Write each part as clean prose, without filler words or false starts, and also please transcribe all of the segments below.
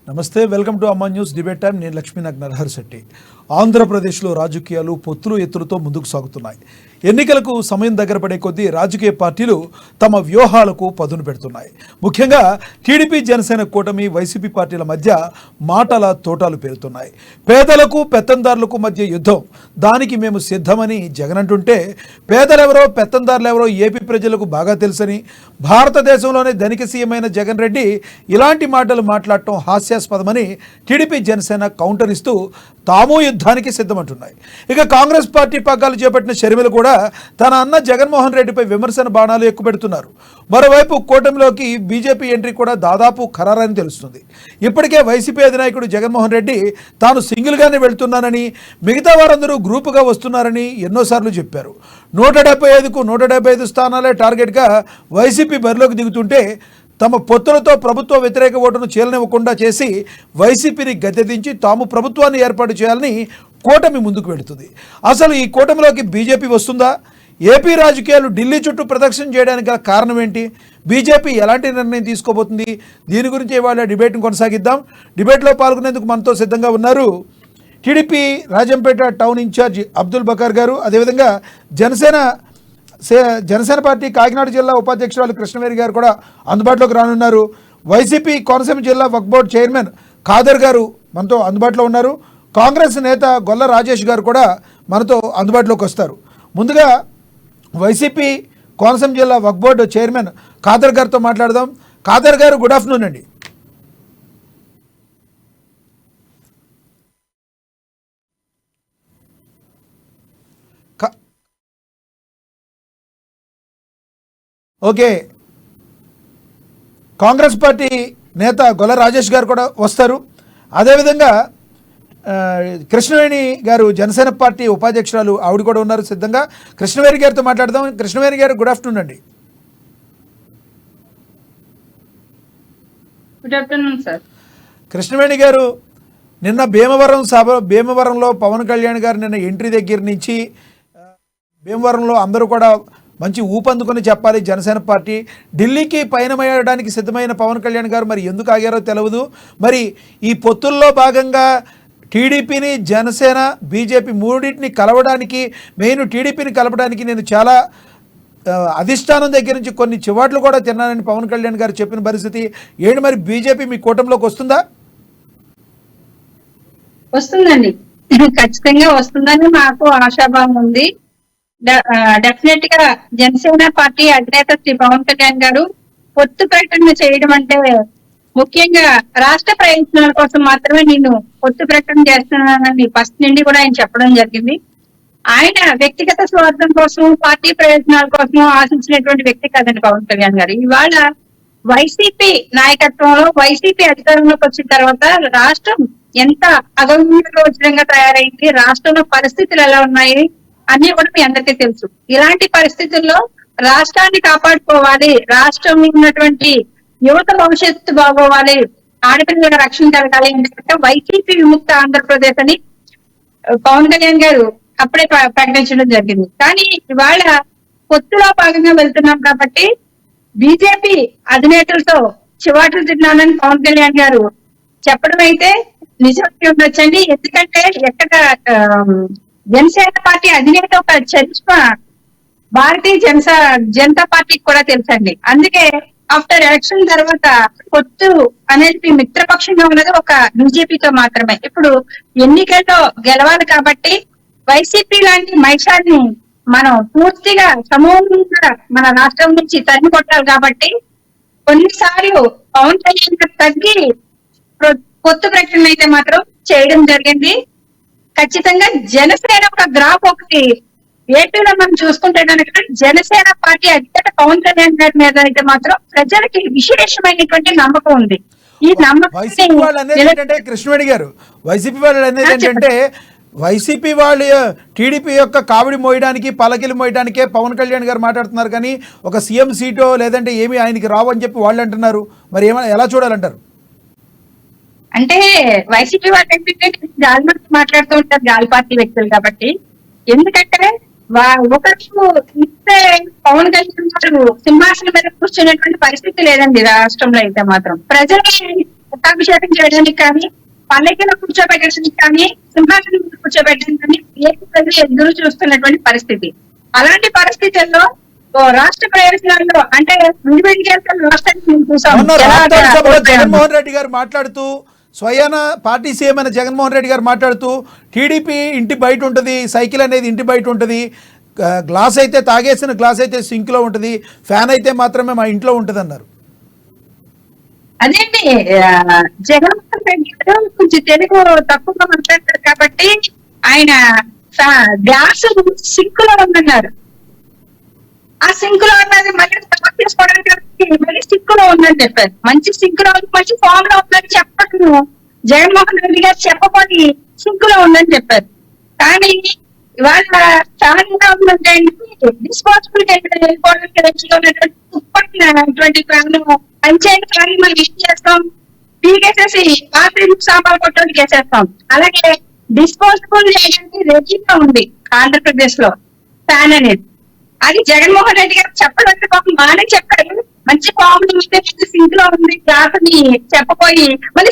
నమస్తే, welcome to అమ్మా news debate time. నేను లక్ష్మీనాగ్ నరహర్ శెట్టి. ఆంధ్రప్రదేశ్లో రాజకీయాలు పొత్తులు ఎత్తులతో ముందుకు సాగుతున్నాయి. ఎన్నికలకు సమయం దగ్గర పడే కొద్దీ రాజకీయ పార్టీలు తమ వ్యూహాలకు పదును పెడుతున్నాయి. ముఖ్యంగా టీడీపీ జనసేన కూటమి వైసీపీ పార్టీల మధ్య మాటల తోటాలు పేరుతున్నాయి. పేదలకు పెత్తందారులకు మధ్య యుద్ధం, దానికి మేము సిద్ధమని జగన్ అంటుంటే, పేదలెవరో పెత్తందారులెవరో ఏపీ ప్రజలకు బాగా తెలుసని భారతదేశంలోనే ధనిక సీఎమైన జగన్ రెడ్డి ఇలాంటి మాటలు మాట్లాడటం హాస్యాస్పదమని టీడీపీ జనసేన కౌంటర్ ఇస్తూ తాము యుద్ధానికి సిద్ధమంటున్నాయి. ఇక కాంగ్రెస్ పార్టీ పగ్గాలు చేపట్టిన షర్మిల కూడా తన అన్న జగన్మోహన్ రెడ్డిపై విమర్శన బాణాలు ఎక్కుపెడుతున్నారు. మరోవైపు కూటమిలోకి బీజేపీ ఎంట్రీ కూడా దాదాపు ఖరారని తెలుస్తుంది. ఇప్పటికే వైసీపీ అధినాయకుడు జగన్మోహన్ రెడ్డి తాను సింగిల్గానే వెళ్తున్నానని, మిగతా వారందరూ గ్రూపుగా వస్తున్నారని ఎన్నోసార్లు చెప్పారు. 175కు 175 స్థానాలే టార్గెట్గా వైసీపీ బరిలోకి దిగుతుంటే, తమ పొత్తులతో ప్రభుత్వ వ్యతిరేక ఓటును చీలనివ్వకుండా చేసి వైసీపీని గద్దెదించి తాము ప్రభుత్వాన్ని ఏర్పాటు చేయాలని కూటమి ముందుకు వెళుతుంది. అసలు ఈ కూటమిలోకి బీజేపీ వస్తుందా? ఏపీ రాజకీయాలు ఢిల్లీ చుట్టూ ప్రదక్షిణ చేయడానికి గల కారణం ఏంటి? బీజేపీ ఎలాంటి నిర్ణయం తీసుకోబోతుంది? దీని గురించి ఇవాళ డిబేట్ను కొనసాగిద్దాం. డిబేట్లో పాల్గొనేందుకు మనతో సిద్ధంగా ఉన్నారు TDP Rajampet town incharge Abdul Bakar గారు, అదేవిధంగా జనసేన పార్టీ కాకినాడ జిల్లా ఉపాధ్యక్షురాలు కృష్ణవేణి గారు కూడా అందుబాటులోకి రానున్నారు. వైసీపీ కోనసీమ జిల్లా వక్ఫ్ బోర్డు చైర్మన్ ఖాదర్ గారు మనతో అందుబాటులో ఉన్నారు. కాంగ్రెస్ నేత గొల్ల రాజేష్ గారు కూడా మనతో అందుబాటులోకి వస్తారు. ముందుగా వైసీపీ కోనసీమ జిల్లా వక్ఫ్ బోర్డు చైర్మన్ ఖాదర్ గారితో మాట్లాడదాం. ఖాదర్ గారు, గుడ్ ఆఫ్టర్నూన్ అండి. ఓకే, కాంగ్రెస్ పార్టీ నేత గొల్ల రాజేష్ గారు కూడా వస్తారు. అదేవిధంగా కృష్ణవేణి గారు, జనసేన పార్టీ ఉపాధ్యక్షురాలు, ఆవిడ కూడా ఉన్నారు సిద్ధంగా. కృష్ణవేణి గారితో మాట్లాడదాం. కృష్ణవేణి గారు, గుడ్ ఆఫ్టర్నూన్ అండి. Good afternoon sir. Krishnaveni garu, నిన్న భీమవరంలో పవన్ కళ్యాణ్ గారు నిన్న ఎంట్రీ దగ్గర నుంచి భీమవరంలో అందరూ కూడా మంచి ఊపందుకొని చెప్పాలి. జనసేన పార్టీ ఢిల్లీకి పయనమయ్యడానికి సిద్ధమైన పవన్ కళ్యాణ్ గారు మరి ఎందుకు ఆగారో తెలియదు. మరి ఈ పొత్తుల్లో భాగంగా టీడీపీని, జనసేన, బీజేపీ మూడింటిని కలవడానికి, మెయిన్ టీడీపీని కలపడానికి నేను చాలా అధిష్టానం దగ్గర నుంచి కొన్ని చివాట్లు కూడా తిన్నానని పవన్ కళ్యాణ్ గారు చెప్పిన పరిస్థితి ఏంటి? మరి బీజేపీ మీ కూటమిలోకి వస్తుందా? వస్తుందండి, ఖచ్చితంగా వస్తుందని మాకు ఆశాభావం ఉంది. డెఫినెట్ గా జనసేన పార్టీ అధినేత శ్రీ పవన్ కళ్యాణ్ గారు పొత్తు ప్రకటన చేయడం అంటే ముఖ్యంగా రాష్ట్ర ప్రయోజనాల కోసం మాత్రమే నేను పొత్తు ప్రకటన చేస్తున్నానని ఫస్ట్ నుండి కూడా ఆయన చెప్పడం జరిగింది. ఆయన వ్యక్తిగత స్వార్థం కోసం, పార్టీ ప్రయోజనాల కోసం ఆశించినటువంటి వ్యక్తి కాదండి పవన్ కళ్యాణ్ గారు. ఇవాళ వైసీపీ నాయకత్వంలో, వైసీపీ అధికారంలోకి వచ్చిన తర్వాత రాష్ట్రం ఎంత అగమ్యగోచరంగా తయారైంది, రాష్ట్రంలో పరిస్థితులు ఎలా ఉన్నాయి అన్ని కూడా మీ అందరికీ తెలుసు. ఇలాంటి పరిస్థితుల్లో రాష్ట్రాన్ని కాపాడుకోవాలి, రాష్ట్రంలో ఉన్నటువంటి యువత భవిష్యత్తు బాగోవాలి, ఆడపిల్లల రక్షణ జరగాలి ఎందుకంటే వైసీపీ విముక్త ఆంధ్రప్రదేశ్ అని పవన్ కళ్యాణ్ గారు అప్పుడే ప్రకటించడం జరిగింది. కానీ ఇవాళ పొత్తులో భాగంగా వెళ్తున్నాం కాబట్టి బీజేపీ అధినేతలతో చివాట్లు తిన్నానని పవన్ కళ్యాణ్ గారు చెప్పడం అయితే నిజం ఉండొచ్చండి. ఎందుకంటే ఎక్కడ జనసేన పార్టీ అధినేత ఒక చరిష్మా భారతీయ జనతా పార్టీకి కూడా తెలుసండి. అందుకే ఆఫ్టర్ ఎలక్షన్ తర్వాత పొత్తు అనేది మిత్రపక్షంగా ఉన్నది ఒక బీజేపీతో మాత్రమే. ఇప్పుడు ఎన్నికల్లో గెలవాలి కాబట్టి వైసీపీ లాంటి మైషాన్ని మనం పూర్తిగా సమూలంగా మన రాష్ట్రం నుంచి తరిమి కొట్టాలి కాబట్టి కొన్నిసార్లు పవన్ కళ్యాణ్ తగ్గి పొత్తు ప్రకటన అయితే మాత్రం చేయడం జరిగింది. ఖచ్చితంగా జనసేన ఒక గ్రాఫ్ ఒకటి ఏపీలో మనం చూసుకుంటే కనుక జనసేన పార్టీ అధినేత పవన్ కళ్యాణ్ గారి మీద అయితే మాత్రం ప్రజలకి విశేషమైనటువంటి నమ్మకం ఉంది. ఈ నమ్మకం కృష్ణవేణి గారు, వైసీపీ వాళ్ళు అనేది ఏంటంటే వైసీపీ వాళ్ళు టీడీపీ యొక్క కావిడి మోయడానికి, పలకిలు మోయడానికే పవన్ కళ్యాణ్ గారు మాట్లాడుతున్నారు, కానీ ఒక సీఎం సీటో లేదంటే ఏమి ఆయనకి రావు అని చెప్పి వాళ్ళు అంటున్నారు. మరి ఎలా చూడాలంటారు? అంటే వైసీపీ వాళ్ళు ఏంటంటే గాలి మాట్లాడుతూ ఉంటారు, గాలి పార్టీ వ్యక్తులు కాబట్టి. ఎందుకంటే ఒకరు ఇస్తే పవన్ కళ్యాణ్ గారు సింహాసనం మీద కూర్చునేటువంటి పరిస్థితి లేదండి రాష్ట్రంలో. అయితే మాత్రం ప్రజలు పట్టాభిషేకం చేయడానికి కానీ, పల్లకిలో కూర్చోబెట్టడానికి కానీ, సింహాసనం మీద కూర్చోబెట్టడానికి కానీ ప్రజలు ఎదురు చూస్తున్నటువంటి పరిస్థితి. అలాంటి పరిస్థితుల్లో రాష్ట్ర ప్రయోజనాల్లో అంటే విడివిడిగా రాష్ట్రానికి మేము చూసాం. మొన్న రాష్ట్ర సభలో జగన్మోహన్ రెడ్డి గారు మాట్లాడుతూ, స్వయాన పార్టీ సీఎం అయిన జగన్మోహన్ రెడ్డి గారు మాట్లాడుతూ, టీడీపీ ఇంటి బయట ఉంటుంది, సైకిల్ అనేది ఇంటి బయట ఉంటుంది, గ్లాస్ అయితే తాగేసిన గ్లాస్ అయితే సింక్లో ఉంటుంది, ఫ్యాన్ అయితే మాత్రమే మా ఇంట్లో ఉంటుంది అన్నారు. అదేంటి జగన్మోహన్ రెడ్డి గారు కొంచెం తెలుగు తక్కువగా మాట్లాడతారు కాబట్టి ఆయన గ్లాస్ సింక్ లో ఉందన్నారు. ఆ సింక్ లో ఉన్నది మళ్ళీ తక్కువ చేసుకోవడానికి మళ్ళీ సింక్ లో ఉందని చెప్పారు. మంచి సింక్ లో ఉంది, మంచి ఫామ్ లో ఉందని చెప్పడం జగన్మోహన్ రెడ్డి గారు చెప్పబోని సింక్ లో ఉందని చెప్పారు. కానీ ఇవాళ చాలా ఉందంటే డిస్పాసిబుల్ వెళ్ళిపోవడానికి రెచ్చిగా ఉన్నటువంటి తుప్పట్టినటువంటి పంచాయతీ కానీ మనం ఏం చేస్తాం, పీకేసేసి పాత్ర సాంబార్ కొట్టడానికి వేసేస్తాం. అలాగే డిస్పోజబుల్ చేయడానికి రెచ్చిగా ఉంది ఆంధ్రప్రదేశ్ లో ఫ్యాన్ అనేది. అది జగన్మోహన్ రెడ్డి గారు చెప్పడానికి పాపం బాగానే చెప్పారు. మంచి ఫామ్ సింక్ లో ఉంది క్లాత్ని చెప్పపోయి మళ్ళీ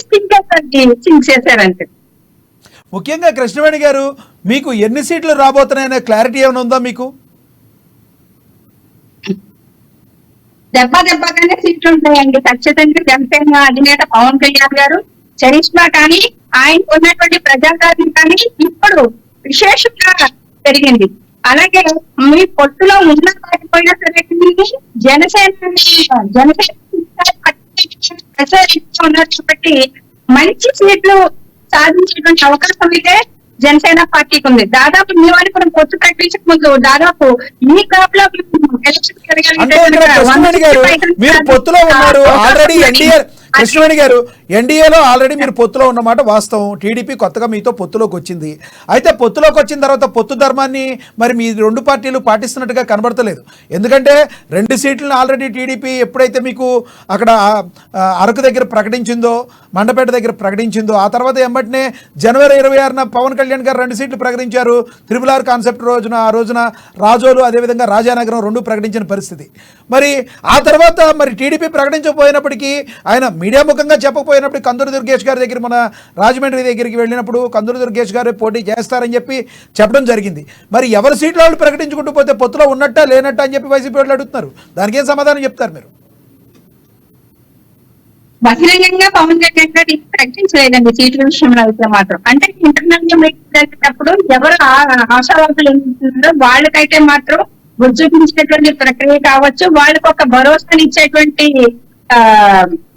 సింక్ చేశారంటే. ముఖ్యంగా కృష్ణవేణి గారు, మీకు ఎన్ని సీట్లు రాబోతున్నాయనే క్లారిటీ ఏమైనా ఉందా మీకు? దెబ్బగానే సీట్లు ఉంటాయండి ఖచ్చితంగా. జనసేన అధినేత పవన్ కళ్యాణ్ గారు చరిష్మా కానీ, ఆయన ఉన్నటువంటి ప్రజాదారణ కానీ ఇప్పుడు విశేషంగా పెరిగింది. అలాగే మీ పొట్టులో ఉన్న కాకపోయినా సరే జనసేన ఉన్నారు కాబట్టి మంచి సీట్లు సాధించేటువంటి అవకాశం అయితే జనసేన పార్టీకి ఉంది. దాదాపు మీ వారికి మనం పొత్తు ప్రకటించక ముందు దాదాపు ఈ క్రాప్ లో మీరు పొత్తులో ఉన్నారు ఆల్రెడీ. ఎన్డీఏ కృష్ణవేణి గారు, ఎన్డీఏలో ఆల్రెడీ మీరు పొత్తులో ఉన్నమాట వాస్తవం. టీడీపీ కొత్తగా మీతో పొత్తులోకి వచ్చింది. అయితే పొత్తులోకి వచ్చిన తర్వాత పొత్తు ధర్మాన్ని మరి మీ రెండు పార్టీలు పాటిస్తున్నట్టుగా కనబడతలేదు. ఎందుకంటే 2 సీట్లను ఆల్రెడీ టీడీపీ ఎప్పుడైతే మీకు అక్కడ అరకు దగ్గర ప్రకటించిందో, మండపేట దగ్గర ప్రకటించిందో, ఆ తర్వాత ఎంబటినే జనవరి 26న పవన్ కళ్యాణ్ గారు 2 సీట్లు ప్రకటించారు. RRR కాన్సెప్ట్ ఆ రోజున రాజోలు అదేవిధంగా రాజానగరం 2 ప్రకటించిన పరిస్థితి. మరి ఆ తర్వాత మరి టీడీపీ ప్రకటించకపోయినప్పటికీ, ఆయన మీడియా ముఖంగా చెప్పకపోయినప్పుడు కందులు దుర్గేష్ గారి దగ్గర మన రాజమండ్రి దగ్గరికి వెళ్ళినప్పుడు కందులు దుర్గేష్ గారు పోటీ చేస్తారని చెప్పడం జరిగింది. మరి ఎవరి సీట్లు వాళ్ళు ప్రకటించుకుంటూ పోతే పొత్తులో ఉన్నట్టా లేనట్టా అని చెప్పి వైసీపీ వాళ్ళు అడుగుతున్నారు. దానికి ఏం సమాధానం చెప్తారు మీరు? బహిరంగంగా పవన్ కళ్యాణ్ గారు ప్రకటించలేదండి సీట్ల విషయంలో అయితే మాత్రం. అంటే ఇంటర్నల్ గా జరిగినప్పుడు ఎవరు ఆశావాదులు ఉంటుందో వాళ్ళకైతే మాత్రం గుర్తించినటువంటి ప్రక్రియ కావచ్చు, వాళ్ళకి ఒక భరోసాని ఇచ్చేటువంటి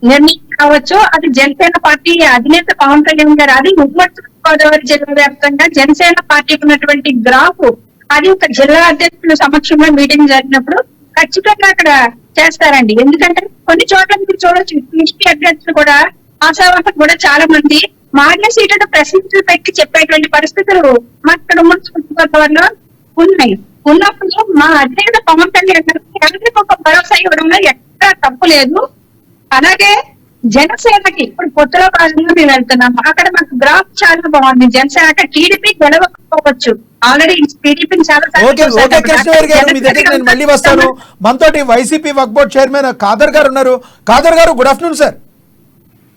నిర్ణయం కావచ్చు. అది జనసేన పార్టీ అధినేత పవన్ కళ్యాణ్ గారు, అది ఉమ్మడి గోదావరి జిల్లా వ్యాప్తంగా జనసేన పార్టీకి ఉన్నటువంటి గ్రాఫ్, అది ఒక జిల్లా అధ్యక్షుల సమక్షంలో మీటింగ్ జరిగినప్పుడు ఖచ్చితంగా అక్కడ చేస్తారండి. ఎందుకంటే కొన్ని చోట్ల మీరు చూడొచ్చు, టీడీపీ అభ్యర్థులు కూడా ఆశావాహకులు కూడా చాలా మంది మారిన సీట్లను ప్రశ్నలు పెట్టి చెప్పేటువంటి పరిస్థితులు మా ఇక్కడ ఉమ్మడి గోదావరిలో ఉన్నాయి. ఉన్నప్పుడు మా అధినేత పవన్ కళ్యాణ్ గారికి ఒక భరోసా ఇవ్వడంలో ఎక్కడ తప్పు లేదు. అలాగే జనసేనకి ఇప్పుడు పొత్తులో భాగంగా మేము వెళ్తున్నాము. అక్కడ మాకు గ్రాఫ్ చాలా బాగుంది. జనసేన అక్కడ టీడీపీ గెలవకపోవచ్చు, ఆల్రెడీ టీడీపీని చాలా మళ్ళీ వస్తాను. మనతోటి వైసీపీ వక్ఫ్ బోర్డ్ చైర్మన్ ఖాదర్ గారు ఉన్నారు. ఖాదర్ గారు, good afternoon sir.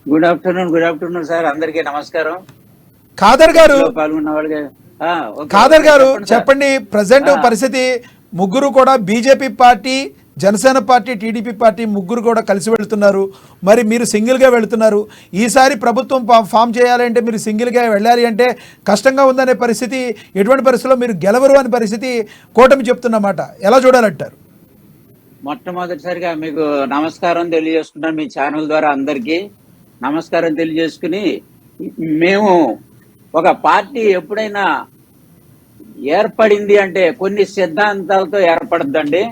Good afternoon sir, అందరికీ నమస్కారం. ఖాదర్ గారు, పాల్గొన్న వాళ్ళకి ఖాదర్ గారు చెప్పండి, ప్రజెంట్ పరిస్థితి ముగ్గురు కూడా BJP party, Janasena party, TDP party ముగ్గురు కూడా కలిసి వెళ్తున్నారు. మరి మీరు సింగిల్గా వెళుతున్నారు. ఈసారి ప్రభుత్వం ఫామ్ చేయాలంటే మీరు సింగిల్గా వెళ్ళాలి అంటే కష్టంగా ఉందనే పరిస్థితి, ఎటువంటి పరిస్థితుల్లో మీరు గెలవరు అనే పరిస్థితి కూటమి చెప్తున్నమాట. ఎలా చూడాలంటారు? మొట్టమొదటిసారిగా మీకు నమస్కారం తెలియజేసుకున్నాను. మీ ఛానల్ ద్వారా అందరికీ నమస్కారం తెలియజేసుకుని, మేము ఒక పార్టీ ఎప్పుడైనా ఏర్పడింది అంటే కొన్ని సిద్ధాంతాలతో ఏర్పడద్దండి.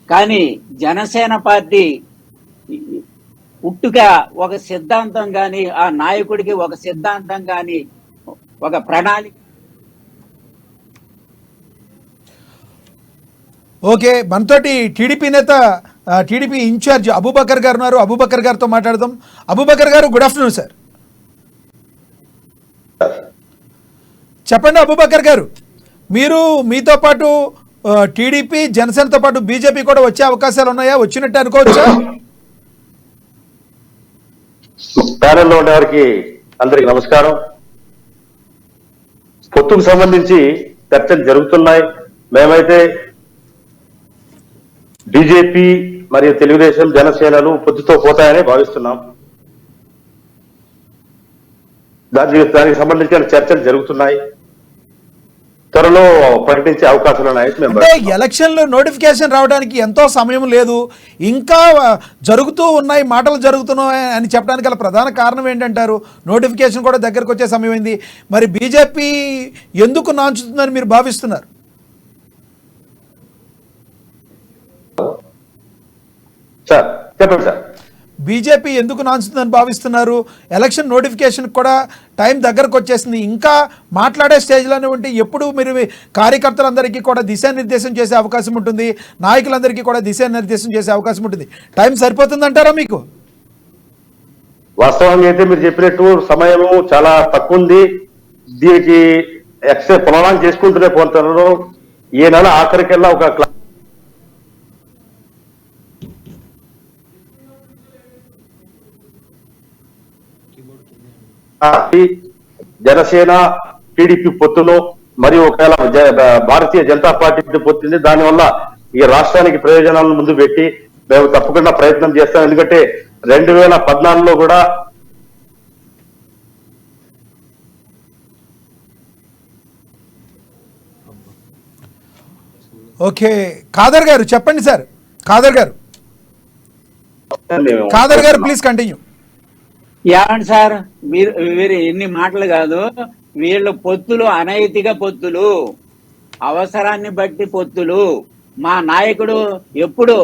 కానీ జనసేన పార్టీ పుట్టుక ఒక సిద్ధాంతం కానీ, ఆ నాయకుడికి ఒక సిద్ధాంతం కానీ, ఒక ప్రణాళిక. ఓకే, మనతోటి టీడీపీ నేత, టీడీపీ ఇన్ఛార్జ్ అబూబకర్ గారు ఉన్నారు. అబూబకర్ గారితో మాట్లాడదాం. అబూబకర్ గారు, గుడ్ ఆఫ్టర్నూన్ సార్. చెప్పండి అబూబకర్ గారు, మీరు మీతో పాటు టీడీపీ, జనసేనతో పాటు బీజేపీ కూడా వచ్చే అవకాశాలు ఉన్నాయా? వచ్చినట్టు అనుకోవచ్చా? ప్యానెల్లో ఉండే వారికి అందరికి నమస్కారం. పొత్తుకు సంబంధించి చర్చలు జరుగుతున్నాయి. మేమైతే బీజేపీ మరియు తెలుగుదేశం జనసేనలు పొత్తుతో పోతాయని భావిస్తున్నాం. దానికి సంబంధించిన చర్చలు జరుగుతున్నాయి. త్వరలో ప్రకటించే అవకాశాలు ఉన్నాయి. అంటే ఎలక్షన్లో నోటిఫికేషన్ రావడానికి ఎంతో సమయం లేదు, ఇంకా జరుగుతూ ఉన్నాయి, మాటలు జరుగుతున్నాయి అని చెప్పడానికి గల ప్రధాన కారణం ఏంటంటారు? నోటిఫికేషన్ కూడా దగ్గరకు వచ్చే సమయం అయింది. మరి బీజేపీ ఎందుకు నాంచుతుందని మీరు భావిస్తున్నారు? సార్ చెప్పండి సార్. బీజేపీ ఎందుకు నాంచుతుందని భావిస్తున్నారు? ఎలక్షన్ నోటిఫికేషన్ కూడా టైం దగ్గరకు వచ్చేసింది, ఇంకా మాట్లాడే స్టేజ్లోనే ఉంటే ఎప్పుడు మీరు కార్యకర్తలందరికీ కూడా దిశానిర్దేశం చేసే అవకాశం ఉంటుంది, నాయకులందరికీ కూడా దిశానిర్దేశం చేసే అవకాశం ఉంటుంది. టైం సరిపోతుందంటారా మీకు? వాస్తవంగా అయితే మీరు చెప్పినట్టు సమయం చాలా తక్కువ ఉంది. దీనికి పునరాం చేసుకుంటూనే పోతున్నారు. ఈ నెల ఆఖరికెల్లా ఒక జనసేన టీడీపీ పొత్తులో మరియు ఒకవేళ భారతీయ జనతా పార్టీ పొత్తుంది. దానివల్ల ఈ రాష్ట్రానికి ప్రయోజనాలను ముందు పెట్టి మేము తప్పకుండా ప్రయత్నం చేస్తాం. ఎందుకంటే 2014లో కూడా ఓకే, ఖాదర్ గారు చెప్పండి సార్. ఖాదర్ గారు ప్లీజ్ కంటిన్యూ. ఏమండి సార్, వీరు ఎన్ని మాటలు కాదు, వీళ్ళు పొత్తులు అనైతిక పొత్తులు, అవసరాన్ని బట్టి పొత్తులు. మా నాయకుడు ఎప్పుడు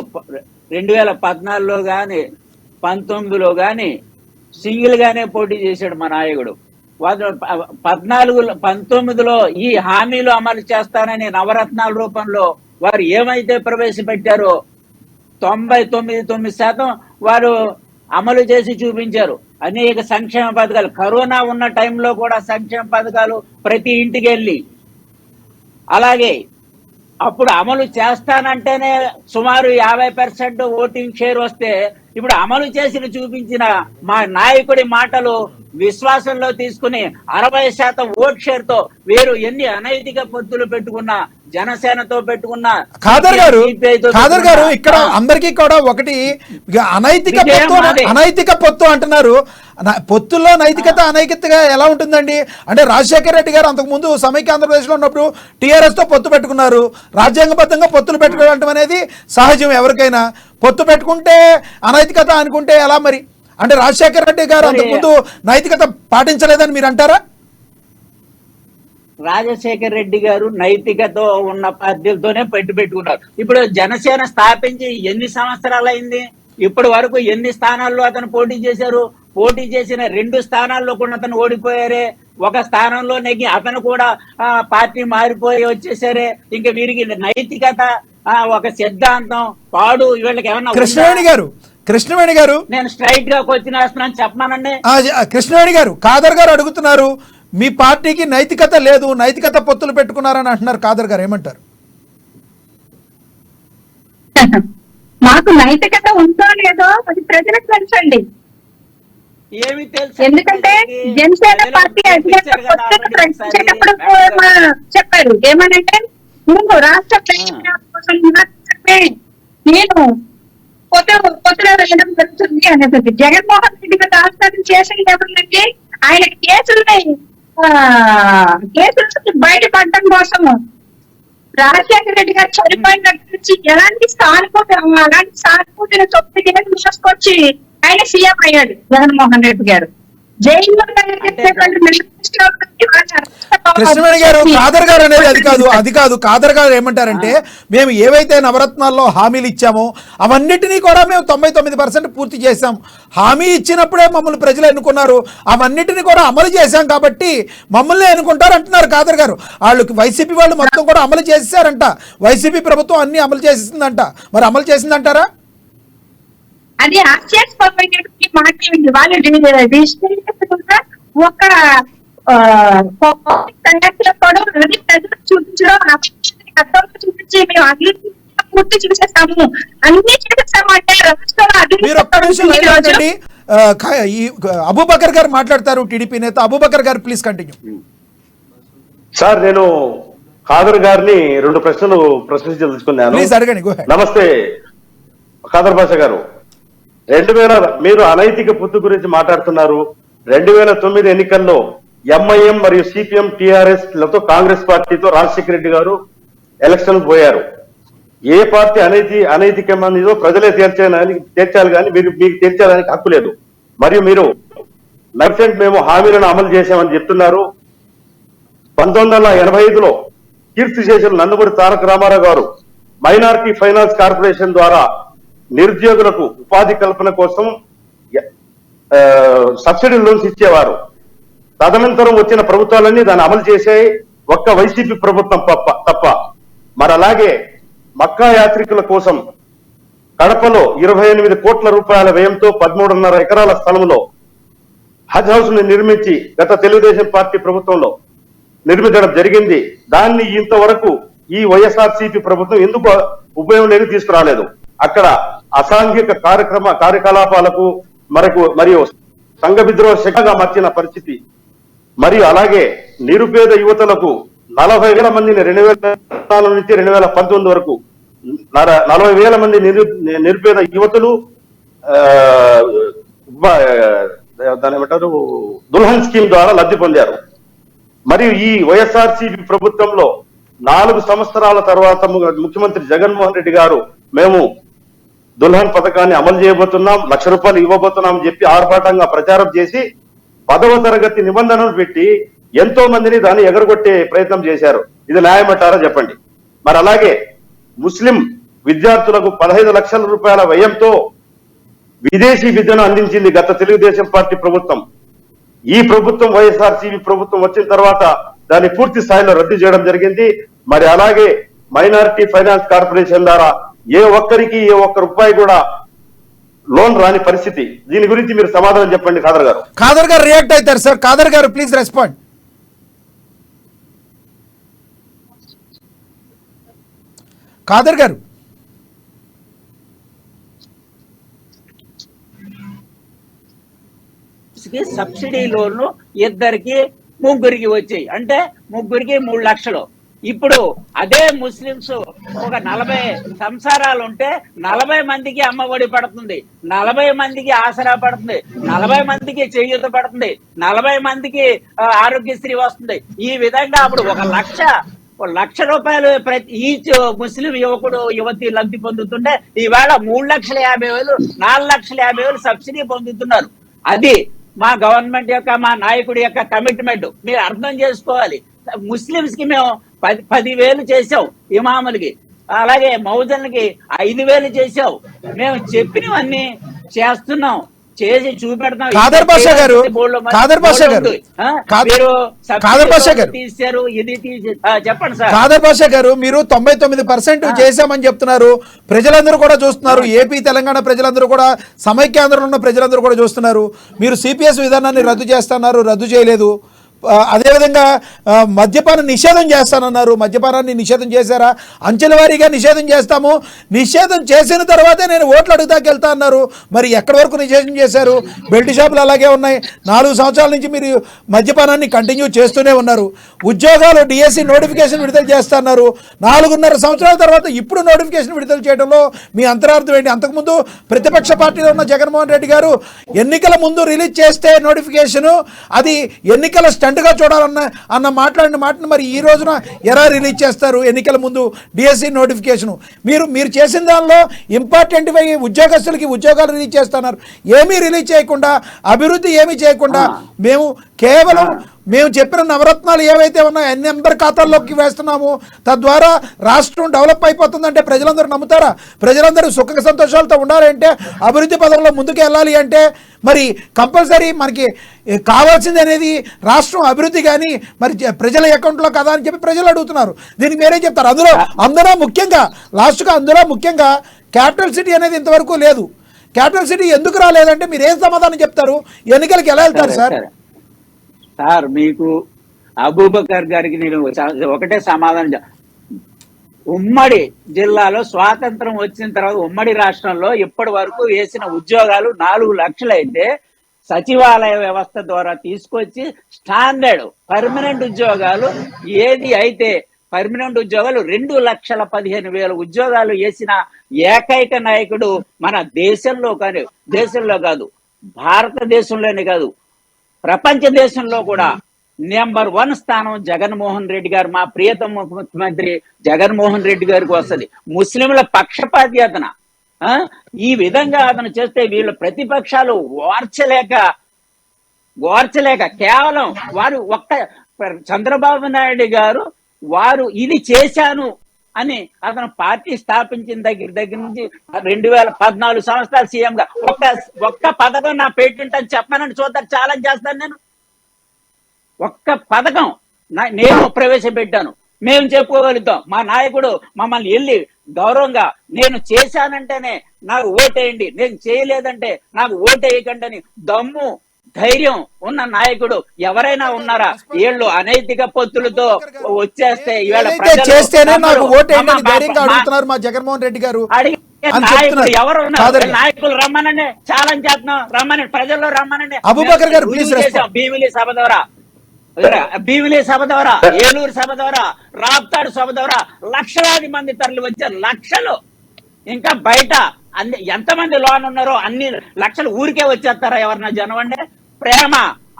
2014లో గాని 19లో గాని సింగిల్ గానే పోటీ చేశాడు మా నాయకుడు. 19లో ఈ హామీలు అమలు చేస్తానని నవరత్నాల రూపంలో వారు ఏమైతే ప్రవేశపెట్టారో 99% వారు అమలు చేసి చూపించారు. అనేక సంక్షేమ పథకాలు, కరోనా ఉన్న టైంలో కూడా సంక్షేమ పథకాలు ప్రతి ఇంటికి వెళ్ళి, అలాగే అప్పుడు అమలు చేస్తానంటేనే సుమారు 50% ఓటింగ్ షేర్ వస్తే, ఇప్పుడు అమలు చేసి చూపించిన మా నాయకుడి మాటలు విశ్వాసంలో తీసుకుని 60% ఓట్ షేర్ తో వీరు ఎన్ని అనైతిక పొత్తులు పెట్టుకున్నా, జనసేనతో పెట్టుకున్న ఖాదర్ గారు ఇక్కడ అందరికీ కూడా ఒకటి, అనైతిక పొత్తు అంటున్నారు. పొత్తుల్లో నైతికత అనైతికతగా ఎలా ఉంటుందండి? అంటే రాజశేఖర రెడ్డి గారు అంతకుముందు సమైక్య ఆంధ్రప్రదేశ్లో ఉన్నప్పుడు టీఆర్ఎస్ తో పొత్తు పెట్టుకున్నారు. రాజ్యాంగబద్ధంగా పొత్తులు పెట్టుకోవడం అనేది సహజం. ఎవరికైనా పొత్తు పెట్టుకుంటే అనైతికత అనుకుంటే ఎలా మరి? అంటే రాజశేఖర రెడ్డి గారు అంతకుముందు నైతికత పాటించలేదని మీరు అంటారా? రాజశేఖర రెడ్డి గారు నైతికత ఉన్న పార్టీలతోనే పెట్టుకున్నారు. ఇప్పుడు జనసేన స్థాపించి ఎన్ని సంవత్సరాలు అయింది? ఇప్పటి వరకు ఎన్ని స్థానాల్లో అతను పోటీ చేశారు? పోటీ చేసిన 2 స్థానాల్లో కూడా అతను ఓడిపోయారే. ఒక స్థానంలో నెగ్గి అతను కూడా పార్టీ మారిపోయి వచ్చేసారే. ఇంకా వీరికి నైతికత, ఒక సిద్ధాంతం పాడు వీళ్ళకి ఏమన్నా? కృష్ణవేణి గారు నేను స్ట్రైట్ గా క్వశ్చన్ వేస్తున్నాను, చెప్పమానండి. కృష్ణవేణి గారు, ఖాదర్ గారు అడుగుతున్నారు, మీ పార్టీకి నైతికత లేదు, నైతికత పొత్తులు పెట్టుకున్నారని అంటున్నారు. ఖాదర్ గారు ఏమంటారు? మాకు నైతికత ఉందో లేదో అది ప్రజలకు తెలుసండి. ఏమి తెలుసు? ఎందుకంటే జనసేన పార్టీ ప్రకటించేటప్పుడు చెప్పారు ఏమనంటే, నువ్వు రాష్ట్ర ప్రయోజనాల కోసం నేను పొత్తులో వెళ్ళడం జరుగుతుంది అనేది. జగన్మోహన్ రెడ్డి గారు రాష్ట్రాన్ని చేసేది ఏమన్నంటే, ఆయన కేసులు బయటపడటం కోసము రాజశేఖర రెడ్డి గారు చనిపోయిన నుంచి ఎలాంటి సానుభూతిని 9 ఏళ్ళు మోసుకొచ్చి ఆయన సీఎం అయ్యాడు జగన్మోహన్ రెడ్డి గారు. జైల్లో కృష్ణవేణి గారు, ఖాదర్ గారు అనేది అది కాదు. ఖాదర్ గారు ఏమంటారంటే, మేము ఏవైతే నవరత్నాల్లో హామీలు ఇచ్చామో అవన్నిటినీ కూడా మేము 99% పూర్తి చేశాం. హామీ ఇచ్చినప్పుడే మమ్మల్ని ప్రజలు ఎన్నుకున్నారు, అవన్నిటిని కూడా అమలు చేశాం కాబట్టి మమ్మల్ని ఎన్నుకుంటారు అంటున్నారు ఖాదర్ గారు. వాళ్ళకి వైసీపీ వాళ్ళు మొత్తం కూడా అమలు చేసేసారంట. వైసీపీ ప్రభుత్వం అన్ని అమలు చేసిందంట. మరి అమలు చేసిందంటారా? అది ఆశ్చర్యపోయినటువంటి మాట. వాళ్ళు ఒక చూపించి మేము అభివృద్ధి పూర్తి చూసేస్తాము, అన్ని చేసేస్తాము అంటే రాష్ట్రంలో ఈ అబూబకర్ గారు మాట్లాడతారు, టీడీపీ నేత అబూబకర్ గారు. Please continue. సార్, నేను ఖాదర్ గారిని 2 ప్రశ్నలు ప్రశ్నించదలుచుకున్నాను. ప్లీజ్ అడగండి. Go head. నమస్తే ఖాదర్ బాషా గారు. మీరు అనైతిక పొత్తు గురించి మాట్లాడుతున్నారు. 2009 ఎన్నికల్లో ఎంఐఎం మరియు సిపిఎం టిఆర్ఎస్ లతో కాంగ్రెస్ పార్టీతో రాజశేఖర రెడ్డి గారు ఎలక్షన్ పోయారు. ఏ పార్టీ అనైతికమైనదో ప్రజలే తేల్చాలి కానీ మీకు తేల్చడానికి హక్కు లేదు. మరియు మీరు 100% మేము హామీలను అమలు చేశామని చెప్తున్నారు. 1985లో కీర్తి చేసిన నందమూరి తారక రామారావు గారు మైనారిటీ ఫైనాన్స్ కార్పొరేషన్ ద్వారా నిరుద్యోగులకు ఉపాధి కల్పన కోసం సబ్సిడీ లోన్స్ ఇచ్చేవారు. తదనంతరం వచ్చిన ప్రభుత్వాలన్నీ దాన్ని అమలు చేసే ఒక్క వైసీపీ ప్రభుత్వం తప్ప. మరి అలాగే మక్కా యాత్రికుల కోసం కడపలో 28 కోట్ల రూపాయల వ్యయంతో 13.5 ఎకరాల స్థలంలో హజ్ హౌస్ ని నిర్మించి గత తెలుగుదేశం పార్టీ ప్రభుత్వంలో నిర్మించడం జరిగింది. దాన్ని ఇంతవరకు ఈ వైఎస్ఆర్సీపీ ప్రభుత్వం ఎందుకు ఉపయోగంలోకి తీసుకురాలేదు? అక్కడ అసాంఘిక కార్యకలాపాలకు మరియు సంఘ విద్రోహ శక్తిగా మార్చిన పరిస్థితి. మరియు అలాగే నిరుపేద యువతలకు 40,000 మందిని 2004 నుంచి 2019 వరకు 40,000 మంది నిరుపేద యువతులు దాని ఏమంటారు దుల్హన్ స్కీమ్ ద్వారా లబ్ధి పొందారు. మరియు ఈ వైఎస్ఆర్సీపీ ప్రభుత్వంలో 4 సంవత్సరాల తర్వాత ముఖ్యమంత్రి జగన్మోహన్ రెడ్డి గారు మేము దుల్హన్ పథకాన్ని అమలు చేయబోతున్నాం, 1,00,000 రూపాయలు ఇవ్వబోతున్నాం అని చెప్పి ఆర్భాటంగా ప్రచారం చేసి 10వ తరగతి నిబంధనలు పెట్టి ఎంతో మందిని దాన్ని ఎగరగొట్టే ప్రయత్నం చేశారు. ఇది న్యాయమంటారా చెప్పండి. మరి అలాగే ముస్లిం విద్యార్థులకు 15 లక్షల రూపాయల వ్యయంతో విదేశీ విద్యను అందించింది గత తెలుగుదేశం పార్టీ ప్రభుత్వం. ఈ ప్రభుత్వం వైఎస్ఆర్సీపీ ప్రభుత్వం వచ్చిన తర్వాత దాన్ని పూర్తి స్థాయిలో రద్దు చేయడం జరిగింది. మరి అలాగే మైనారిటీ ఫైనాన్స్ కార్పొరేషన్ ద్వారా ఏ ఒక్క రూపాయి కూడా లోన్ రాని పరిస్థితి. దీని గురించి మీరు సమాధానం చెప్పండి ఖాదర్ గారు. ఖాదర్ గారు రియాక్ట్ అవుతారు సార్. ఖాదర్ గారు ప్లీజ్ రెస్పాండ్. ఖాదర్ గారు. సబ్సిడీ లోన్లు 2కి 3కి వచ్చాయి. అంటే 3కి 3 లక్షలు. ఇప్పుడు అదే ముస్లింస్ ఒక 40 సంసారాలు ఉంటే 40 మందికి అమ్మఒడి పడుతుంది, 40 మందికి ఆసరా పడుతుంది, 40 మందికి చేయూత పడుతుంది, 40 మందికి ఆరోగ్యశ్రీ వస్తుంది. ఈ విధంగా అప్పుడు 1,00,000 రూపాయలు ప్రతి ఈచ్ ముస్లిం యువతి లబ్ధి పొందుతుంటే ఈవేళ 3,50,000 4,50,000 సబ్సిడీ పొందుతున్నారు. అది మా గవర్నమెంట్ యొక్క మా నాయకుడి యొక్క కమిట్మెంట్. మీరు అర్థం చేసుకోవాలి. ముస్లింస్ కి మేము 10,000 చేసాం, ఇమాములకి, అలాగే మౌజన్లకి 5,000 చేసాం. మేము చెప్పినవన్నీ చేస్తున్నాం, చేసి చూపెడతాం. ఖాదర్ బాషా గారు తీశారు, ఇది చెప్పండి సార్. ఖాదర్ బాషా గారు, మీరు 99% చేశామని చెప్తున్నారు. ప్రజలందరూ కూడా చూస్తున్నారు. ఏపీ తెలంగాణ ప్రజలందరూ కూడా, సమైక్యాంధ్రలో ఉన్న ప్రజలందరూ కూడా చూస్తున్నారు. మీరు సిపిఎస్ విధానాన్ని రద్దు చేస్తున్నారు, రద్దు చేయలేదు. అదేవిధంగా మద్యపాన నిషేధం చేస్తానన్నారు, మద్యపానాన్ని నిషేధం చేశారా? అంచెల వారీగా నిషేధం చేస్తాము, నిషేధం చేసిన తర్వాతే నేను ఓట్లు అడుగుతాకి వెళ్తా అన్నారు. మరి ఎక్కడి వరకు నిషేధం చేశారు? బెల్ట్ షాపులు అలాగే ఉన్నాయి. 4 సంవత్సరాల నుంచి మీరు మద్యపానాన్ని కంటిన్యూ చేస్తూనే ఉన్నారు. ఉద్యోగాలు డిఎస్సి నోటిఫికేషన్ విడుదల చేస్తున్నారు. 4.5 సంవత్సరాల తర్వాత ఇప్పుడు నోటిఫికేషన్ విడుదల చేయడంలో మీ అంతరార్థం ఏంటి? అంతకుముందు ప్రతిపక్ష పార్టీలో ఉన్న జగన్మోహన్ రెడ్డి గారు ఎన్నికల ముందు రిలీజ్ చేస్తే నోటిఫికేషను అది ఎన్నికల స్టంట్గా చూడాలన్న మాట్లాడిన మాటను మరి ఈ రోజున ఎలా రిలీజ్ చేస్తారు? ఎన్నికల ముందు డిఎస్సి నోటిఫికేషను మీరు చేసిన దానిలో ఇంపార్టెంట్ ఉద్యోగస్తులకి ఉద్యోగాలు రిలీజ్ చేస్తున్నారు. ఏమీ రిలీజ్ చేయకుండా, అభివృద్ధి ఏమీ చేయకుండా, మేము చెప్పిన నవరత్నాలు ఏవైతే ఉన్నాయో అన్ని అందరి ఖాతాల్లోకి వేస్తున్నాము. తద్వారా రాష్ట్రం డెవలప్ అయిపోతుందంటే ప్రజలందరూ నమ్ముతారా? ప్రజలందరూ సుఖ సంతోషాలతో ఉండాలంటే, అభివృద్ధి పదంలో ముందుకు వెళ్ళాలి అంటే మరి కంపల్సరీ మనకి కావాల్సింది అనేది రాష్ట్రం అభివృద్ధి, కానీ మరి ప్రజల అకౌంట్లో కదా అని చెప్పి ప్రజలు అడుగుతున్నారు. దీనికి మీరేం చెప్తారు? అందులో ముఖ్యంగా లాస్ట్గా ముఖ్యంగా క్యాపిటల్ సిటీ అనేది ఇంతవరకు లేదు. క్యాపిటల్ సిటీ ఎందుకు రాలేదంటే మీరు ఏం సమాధానం చెప్తారు? ఎన్నికలకు ఎలా వెళ్తారు సార్? సార్, మీకు అబూబకర్ గారికి నేను ఒకటే సమాధానం ఉమ్మడి జిల్లాలో స్వాతంత్రం వచ్చిన తర్వాత ఉమ్మడి రాష్ట్రంలో ఇప్పటి వరకు వేసిన ఉద్యోగాలు 4 లక్షలు అయితే సచివాలయ వ్యవస్థ ద్వారా తీసుకొచ్చి స్టాండర్డ్ పర్మనెంట్ ఉద్యోగాలు ఏది అయితే పర్మనెంట్ ఉద్యోగాలు 2,15,000 ఉద్యోగాలు వేసిన ఏకైక నాయకుడు మన దేశంలో కాదు భారతదేశంలోనే కాదు ప్రపంచ దేశంలో కూడా నెంబర్ 1 స్థానం జగన్మోహన్ రెడ్డి గారు, మా ప్రియతమ ముఖ్యమంత్రి జగన్మోహన్ రెడ్డి గారికి వస్తుంది. ముస్లింల పక్షపాతి అతను. ఈ విధంగా అతను చేస్తే వీళ్ళ ప్రతిపక్షాలు ఓర్చలేక కేవలం వారు చంద్రబాబు నాయుడు గారు ఇది చేశాను అని అతను పార్టీ స్థాపించిన దగ్గర నుంచి 2014 సంవత్సరాలు సీఎం గా ఒక్క పథకం నా పేటెంట్ అని చెప్పానని చూద్దాం, ఛాలెంజ్ చేస్తాను నేను. ఒక్క పథకం నేను ప్రవేశపెట్టాను, మేము చెప్పుకోగలుగుతాం. మా నాయకుడు మమ్మల్ని వెళ్ళి గౌరవంగా నేను చేశానంటేనే నాకు ఓటేయండి, నేను చేయలేదంటే నాకు ఓటేయకండి అని దమ్ము ధైర్యం ఉన్న నాయకుడు ఎవరైనా ఉన్నారా? వీళ్ళు అనైతిక పొత్తులతో వచ్చేస్తే జగన్మోహన్ రెడ్డి గారు నాయకులు ఎవరు ఉన్నారు? నాయకులు రమ్మనండి, ఛాలెంజ్ చేస్తున్నాం, రమ్మనండి, ప్రజల్లో రమ్మనండి. అబూబకర్ గారు భీమిలి సభ ద్వారా ఏలూరు సభ ద్వారా రాప్తాడు సభ ద్వారా లక్షలాది మంది తరలి వచ్చారు. లక్షలు ఇంకా బయట ఎంతమంది లోన్ ఉన్నారో అన్ని లక్షలు ఊరికే వచ్చేస్తారా? ఎవరన్నా జనం అంటే ప్రేమ,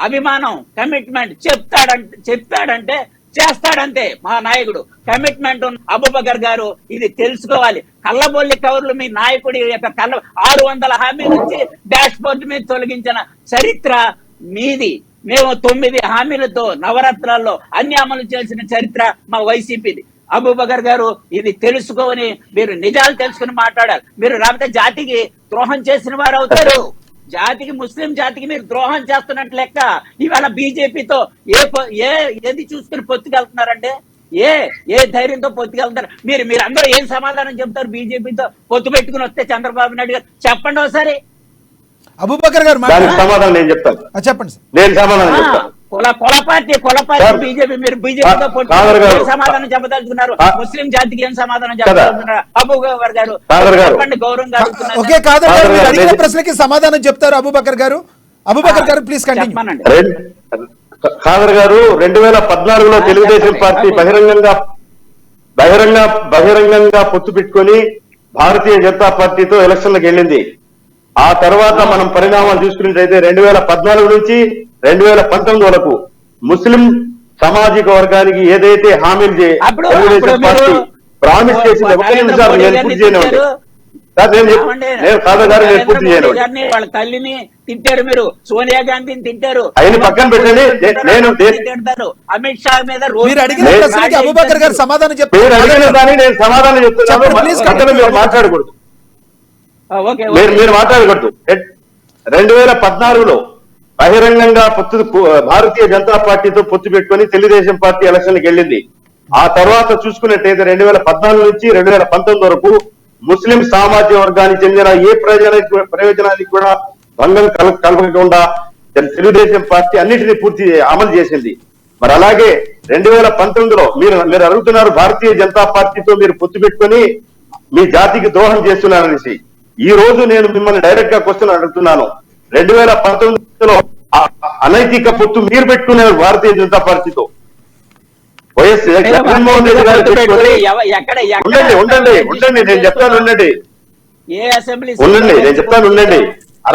అభిమానం, కమిట్మెంట్ చెప్పాడంటే చేస్తాడంతే మా నాయకుడు. కమిట్మెంట్ ఉన్న అబూబకర్ గారు ఇది తెలుసుకోవాలి. కళ్ళబొల్లి కవర్లు మీ నాయకుడి యొక్క 600 హామీల నుంచి డాష్ బోర్డు మీద తొలగించిన చరిత్ర మీది. మేము 9 హామీలతో నవరత్నాల్లో అన్ని అమలు చేసిన చరిత్ర మా వైసీపీది. అబూబకర్ గారు ఇది తెలుసుకొని మీరు నిజాలు తెలుసుకుని మాట్లాడాలి. మీరు రాకపోతే జాతికి ద్రోహం చేసిన వారు అవుతారు. జాతికి, ముస్లిం జాతికి మీరు ద్రోహం చేస్తున్నట్టు లెక్క. ఇవాళ బీజేపీతో ఏది చూసుకుని పొత్తుకెళ్తున్నారంటే ఏ ధైర్యంతో పొత్తుకెళ్తారు? మీరు అందరూ ఏం సమాధానం చెప్తారు? బీజేపీతో పొత్తు పెట్టుకుని వస్తే చంద్రబాబు నాయుడు గారు చెప్పండి ఒకసారి. అబూబకర్ గారు సమాధానం నేను చెప్తాను, చెప్పండి సార్. నేను సమాధానం చెప్తాను. కుల పార్టీ బీజేపీ, మీరు బీజేపీతో సమాధానం చెప్పదలుచుకున్నారు? ముస్లిం జాతికి ఏం సమాధానం చెప్పదలుచుకున్నారు? అబూబకర్ గారు చెప్పండి, గౌరవంగా ఓకే కాదు ప్రశ్నకి సమాధానం చెప్తారు అబూబకర్ గారు. అబూబకర్ గారు ప్లీజ్ కంటిన్యూ. ఖాదర్ గారు 2014లో తెలుగుదేశం పార్టీ బహిరంగంగా పొత్తు పెట్టుకొని భారతీయ జనతా పార్టీతో ఎలక్షన్లకు వెళ్ళింది. ఆ తర్వాత మనం పరిణామాలు చూసుకున్నట్లయితే 2014 నుంచి 2019 వరకు ముస్లిం సామాజిక వర్గానికి ఏదైతే హామీలు తెలుగుదేశం పార్టీ ప్రామిస్ చేసింది, నేను పూర్తి చేయనివ్వండి. నేను ఖాదర్ గారు నేను పూర్తి చేయనివ్వండి. వాళ్ళ తల్లిని తిట్టారు, మీరు సోనియా గాంధీని తిట్టారు, ఆయన పక్కన పెట్టండి. నేను అమిత్ షా మీద అబూబకర్ గారు సమాధానం చెప్తారు. మీరు అడిగిన దాన్ని నేను సమాధానం చెప్తున్నాను, మీరు మాట్లాడకూడదు. మీరు మాట్లాడకూడదు. 2014లో బహిరంగంగా భారతీయ జనతా పార్టీతో పొత్తు పెట్టుకొని తెలుగుదేశం పార్టీ ఎలక్షన్కి వెళ్ళింది. ఆ తర్వాత చూసుకున్నట్టయితే 2014 నుంచి 2019 వరకు ముస్లిం సామాజిక వర్గానికి చెందిన ఏ ప్రయోజనానికి కూడా భంగం కలగకుండా తెలుగుదేశం పార్టీ అన్నిటినీ పూర్తి అమలు చేసింది. మరి అలాగే 2019లో మీరు అడుగుతున్నారు భారతీయ జనతా పార్టీతో మీరు పొత్తు పెట్టుకొని మీ జాతికి ద్రోహం చేస్తున్నారనేసి. ఈ రోజు నేను మిమ్మల్ని డైరెక్ట్ గా క్వశ్చన్ అడుగుతున్నాను. 2019లో అనైతిక పొత్తు మీరు పెట్టుకున్నారు భారతీయ జనతా పార్టీతో. వైఎస్ జగన్మోహన్ రెడ్డి గారు పెట్టుకొని ఉండండి నేను చెప్తాను, ఉండండి నేను చెప్తాను, ఉండండి.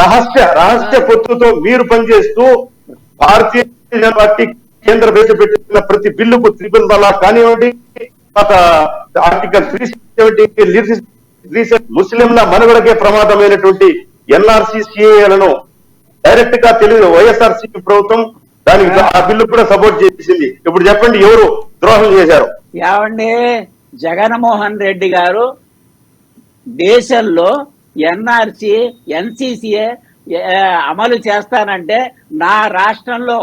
రహస్య పొత్తుతో మీరు పనిచేస్తూ భారతీయ జనతా పార్టీ కేంద్ర ప్రవేశపెట్టిన ప్రతి బిల్లుకు త్రిపుల్ తలాక్ కానివ్వండి, ఆర్టికల్ 370 ముస్లింల మనుగడకే ప్రమాదమైనటువంటి ఎన్ఆర్సీ సిఏలను డైరెక్ట్ గా తెలుగు వైఎస్ఆర్సీపీ ప్రభుత్వం దానికి ఆ బిల్లు కూడా సపోర్ట్ చేసింది. ఇప్పుడు చెప్పండి ఎవరు ద్రోహం చేశారు? ఏమండి, జగన్మోహన్ రెడ్డి గారు దేశంలో ఎన్ఆర్సీ ఎన్సీసీఏ అమలు చేస్తానంటే నా రాష్ట్రంలో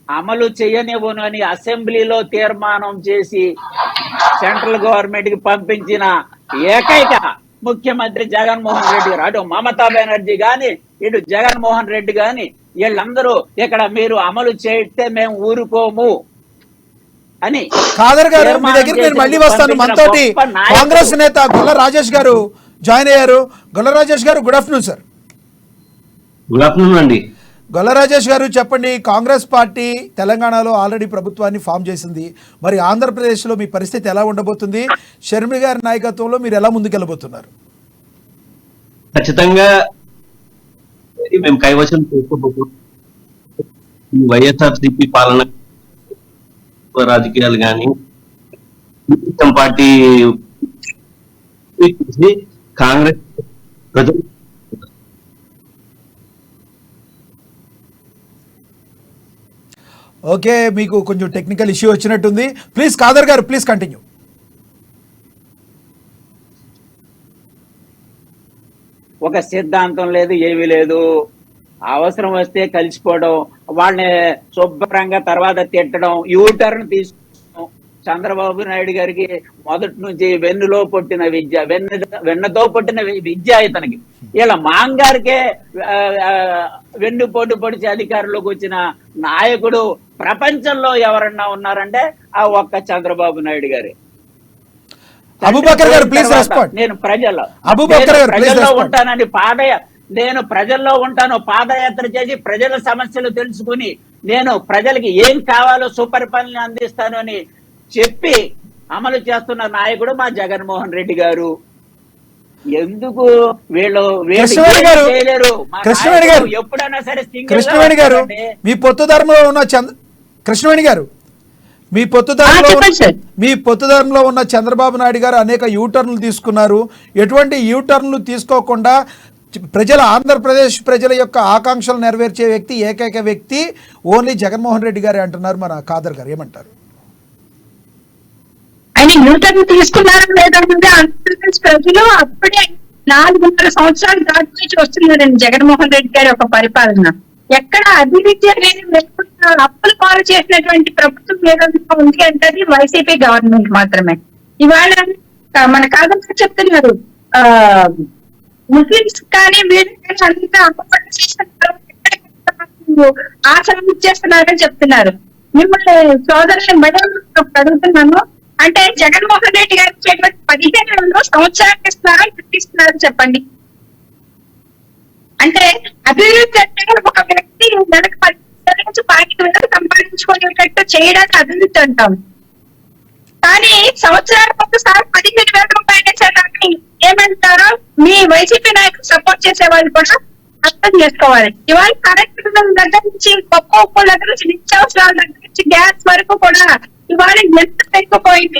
అమలు చేయనివ్వను అని అసెంబ్లీలో తీర్మానం చేసి సెంట్రల్ గవర్నమెంట్ కి పంపించిన ఏకైక ముఖ్యమంత్రి జగన్మోహన్ రెడ్డి గారు. అటు మమతా బెనర్జీ గాని ఇటు జగన్మోహన్ రెడ్డి గాని వీళ్ళందరూ ఇక్కడ మీరు అమలు చేస్తే మేము ఊరుకోము అని ఖాదర్ గారు, మీ తీర్మానం దగ్గరికి నేను చేసి మళ్ళీ వస్తాను. పంపించిన మనతోటి గొప్ప నాయకుడు. కాంగ్రెస్ నేత గొల్ల రాజేష్ గారు జాయిన్ అయ్యారు. గొల్ల రాజేష్ గారు, good afternoon sir. Good afternoon అండి. గొల్ల రాజేష్ గారు చెప్పండి, కాంగ్రెస్ పార్టీ తెలంగాణలో ఆల్రెడీ ప్రభుత్వాన్ని ఫామ్ చేసింది, మరి ఆంధ్రప్రదేశ్లో మీ పరిస్థితి ఎలా ఉండబోతుంది? షర్మిల గారి నాయకత్వంలో మీరు ఎలా ముందుకెళ్ళబోతున్నారు? ఖచ్చితంగా మేము కైవసం చేసుకోబోతున్నాం. వైఎస్ఆర్సీపీ పాలన రాజకీయాలు కానీ పార్టీ కాంగ్రెస్ ప్రజలు ఓకే, మీకు కొంచెం టెక్నికల్ ఇష్యూ వచ్చినట్టుంది. ప్లీజ్ ఖాదర్ గారు, ప్లీజ్ కంటిన్యూ. ఒక సిద్ధాంతం లేదు, ఏమీ లేదు. అవసరం వస్తే కలిసిపోవడం, వాళ్ళని శుభ్రంగా తర్వాత తిట్టడం, యూటర్న్ తీసుకోవడం. చంద్రబాబు నాయుడు గారికి మొదటి నుంచి వెన్నులో పుట్టిన విద్య, వెన్నతో పుట్టిన విద్య ఇతనికి. ఇలా మాంగారికే వెన్ను పోటు పొడిచి అధికారంలోకి వచ్చిన నాయకుడు ప్రపంచంలో ఎవరన్నా ఉన్నారంటే ఆ ఒక్క చంద్రబాబు నాయుడు గారే. అబూబకర్ గారు, ప్లీజ్ రెస్పాండ్. నేను ప్రజల్లో ఉంటానని నేను ప్రజల్లో ఉంటాను, పాదయాత్ర చేసి ప్రజల సమస్యలు తెలుసుకుని నేను ప్రజలకి ఏం కావాలో సుపరిపాలన అందిస్తాను అని చెప్పి అమలు చేస్తున్న నాయకుడు మా జగన్మోహన్ రెడ్డి గారు. ఎందుకు వీళ్ళు చేయలేరు? ఎప్పుడైనా సరే కృష్ణవేణి గారు, మీ పొత్తు ధర్మంలో ఉన్న కృష్ణవేణి గారు, మీ పొత్తు ధర్మంలో ఉన్న చంద్రబాబు నాయుడు గారు అనేక యూటర్న్లు తీసుకున్నారు. ఎటువంటి యూటర్న్లు తీసుకోకుండా ఆంధ్రప్రదేశ్ ప్రజల యొక్క ఆకాంక్షలు నెరవేర్చే వ్యక్తి, ఏకైక వ్యక్తి ఓన్లీ జగన్మోహన్ రెడ్డి గారే అంటున్నారు. మన ఖాదర్ గారు ఏమంటారు? ఆయన యూటర్న్ తీసుకున్నారా లేదంటే ఆంధ్రప్రదేశ్ ప్రజలు అప్పుడే 4.5 సంవత్సరాలు దాటి వస్తున్నారండి జగన్మోహన్ రెడ్డి గారి యొక్క పరిపాలన. ఎక్కడ అభివృద్ధి అనేది లేకుండా అప్పులు పాలు చేసినటువంటి ప్రభుత్వం ఏదైనా ఉంది అంటే అది వైసీపీ గవర్నమెంట్ మాత్రమే. ఇవాళ మన కాదని చెప్తున్నారు, ముస్లింస్ కానీ వీళ్ళు అంతా అప్పటి చేసిన ఆచరణ ఇచ్చేస్తున్నారని చెప్తున్నారు. మిమ్మల్ని సోదరుని అడుగుతున్నాను, అంటే జగన్మోహన్ రెడ్డి గారు 15 సంవత్సరాలు ఇస్తున్నారా, ఇస్తున్నారని చెప్పండి. అంటే అభివృద్ధి అంటే ఒక వ్యక్తి నెలకు 10,000 సంపాదించుకునేటట్టు చేయడానికి అభివృద్ధి అంటాం. కానీ సంవత్సరానికి ఒకసారి 15,000 రూపాయలు ఇచ్చేదాన్ని ఏమంటారో మీ వైసీపీ నాయకులు సపోర్ట్ చేసే వాళ్ళు కూడా అర్థం చేసుకోవాలి. ఇవాళ కరెక్ట్ దగ్గర నుంచి గొప్ప ఉప్పు దగ్గర నుంచి నిత్యావసరాల దగ్గర నుంచి గ్యాస్ వరకు కూడా ఇవాళ ఎంత పెరిగిపోయింది.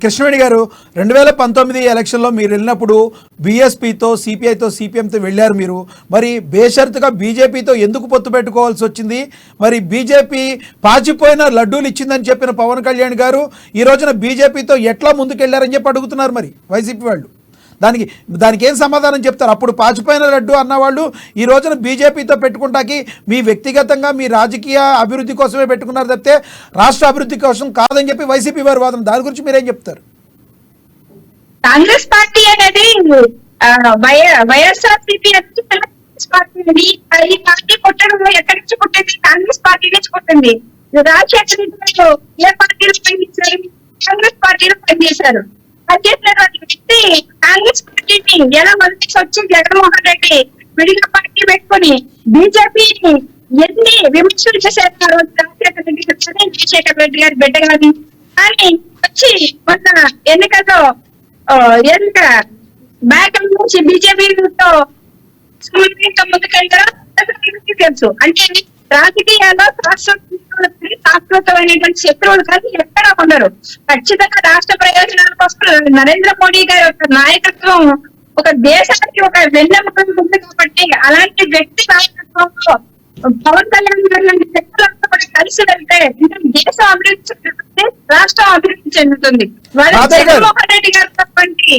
కృష్ణవేణి గారు, 2019 ఎలక్షన్ లో మీరు వెళ్ళినప్పుడు బీఎస్పీతో, సిపిఐతో, సిపిఎంతో వెళ్ళారు మీరు. మరి బేషరతుగా బీజేపీతో ఎందుకు పొత్తు పెట్టుకోవాల్సి వచ్చింది? మరి బీజేపీ పాచిపోయిన లడ్డూలు ఇచ్చిందని చెప్పిన పవన్ కళ్యాణ్ గారు ఈ రోజున బీజేపీతో ఎట్లా ముందుకెళ్లారని చెప్పి అడుగుతున్నారు మరి వైసీపీ వాళ్ళు. దానికి ఏం సమాధానం చెప్తారు? అప్పుడు పాచిపోయిన లడ్డు అన్నవాళ్ళు ఈ రోజున బీజేపీతో పెట్టుకుంటాకి మీ వ్యక్తిగతంగా మీ రాజకీయ అభివృద్ధి కోసమే పెట్టుకున్నారు తప్పితే రాష్ట్ర అభివృద్ధి కోసం కాదని చెప్పి వైసీపీ వారి వాదన. దాని గురించి మీరేం చెప్తారు? కాంగ్రెస్ పార్టీ అనేది వైఎస్ఆర్సీపీ పార్టీ, ఈ పార్టీ పుట్టడంలో ఎక్కడి నుంచి పుట్టింది? కాంగ్రెస్ పార్టీ నుంచి పుట్టింది. రాజశేఖర రెడ్డి ఏ పార్టీలో పనిచేశారు? కాంగ్రెస్ పార్టీలో పనిచేశారు. పనిచేసినటువంటి వ్యక్తి కాంగ్రెస్ పార్టీని ఎలా మలిసి వచ్చి జగన్మోహన్ రెడ్డి విడిగా పార్టీ పెట్టుకుని బీజేపీని ఎన్ని విమర్శలు చేశారు రాజశేఖర రెడ్డి గారు, రాజశేఖర రెడ్డి గారి బిడ్డ గాని. కానీ వచ్చి మొన్న ఎన్నిక బ్యాక్ నుంచి బీజేపీతో ముందుకెళ్తారో తెలుసు. అంటే రాజకీయాల్లో శాశ్వతమైనటువంటి శత్రువులు కానీ ఎక్కడ ఉండరు. ఖచ్చితంగా రాష్ట్ర ప్రయోజనాల కోసం నరేంద్ర మోడీ గారి యొక్క నాయకత్వం ఒక దేశానికి ఒక వెన్నెముక ఉంది కాబట్టి అలాంటి వ్యక్తి నాయకత్వంలో పవన్ కళ్యాణ్ గారి శక్తులంతా కూడా కలిసి వెళ్తే దేశం అభివృద్ధి చెందుతుంది, రాష్ట్రం అభివృద్ధి చెందుతుంది. జగన్మోహన్ రెడ్డి గారు తప్పండి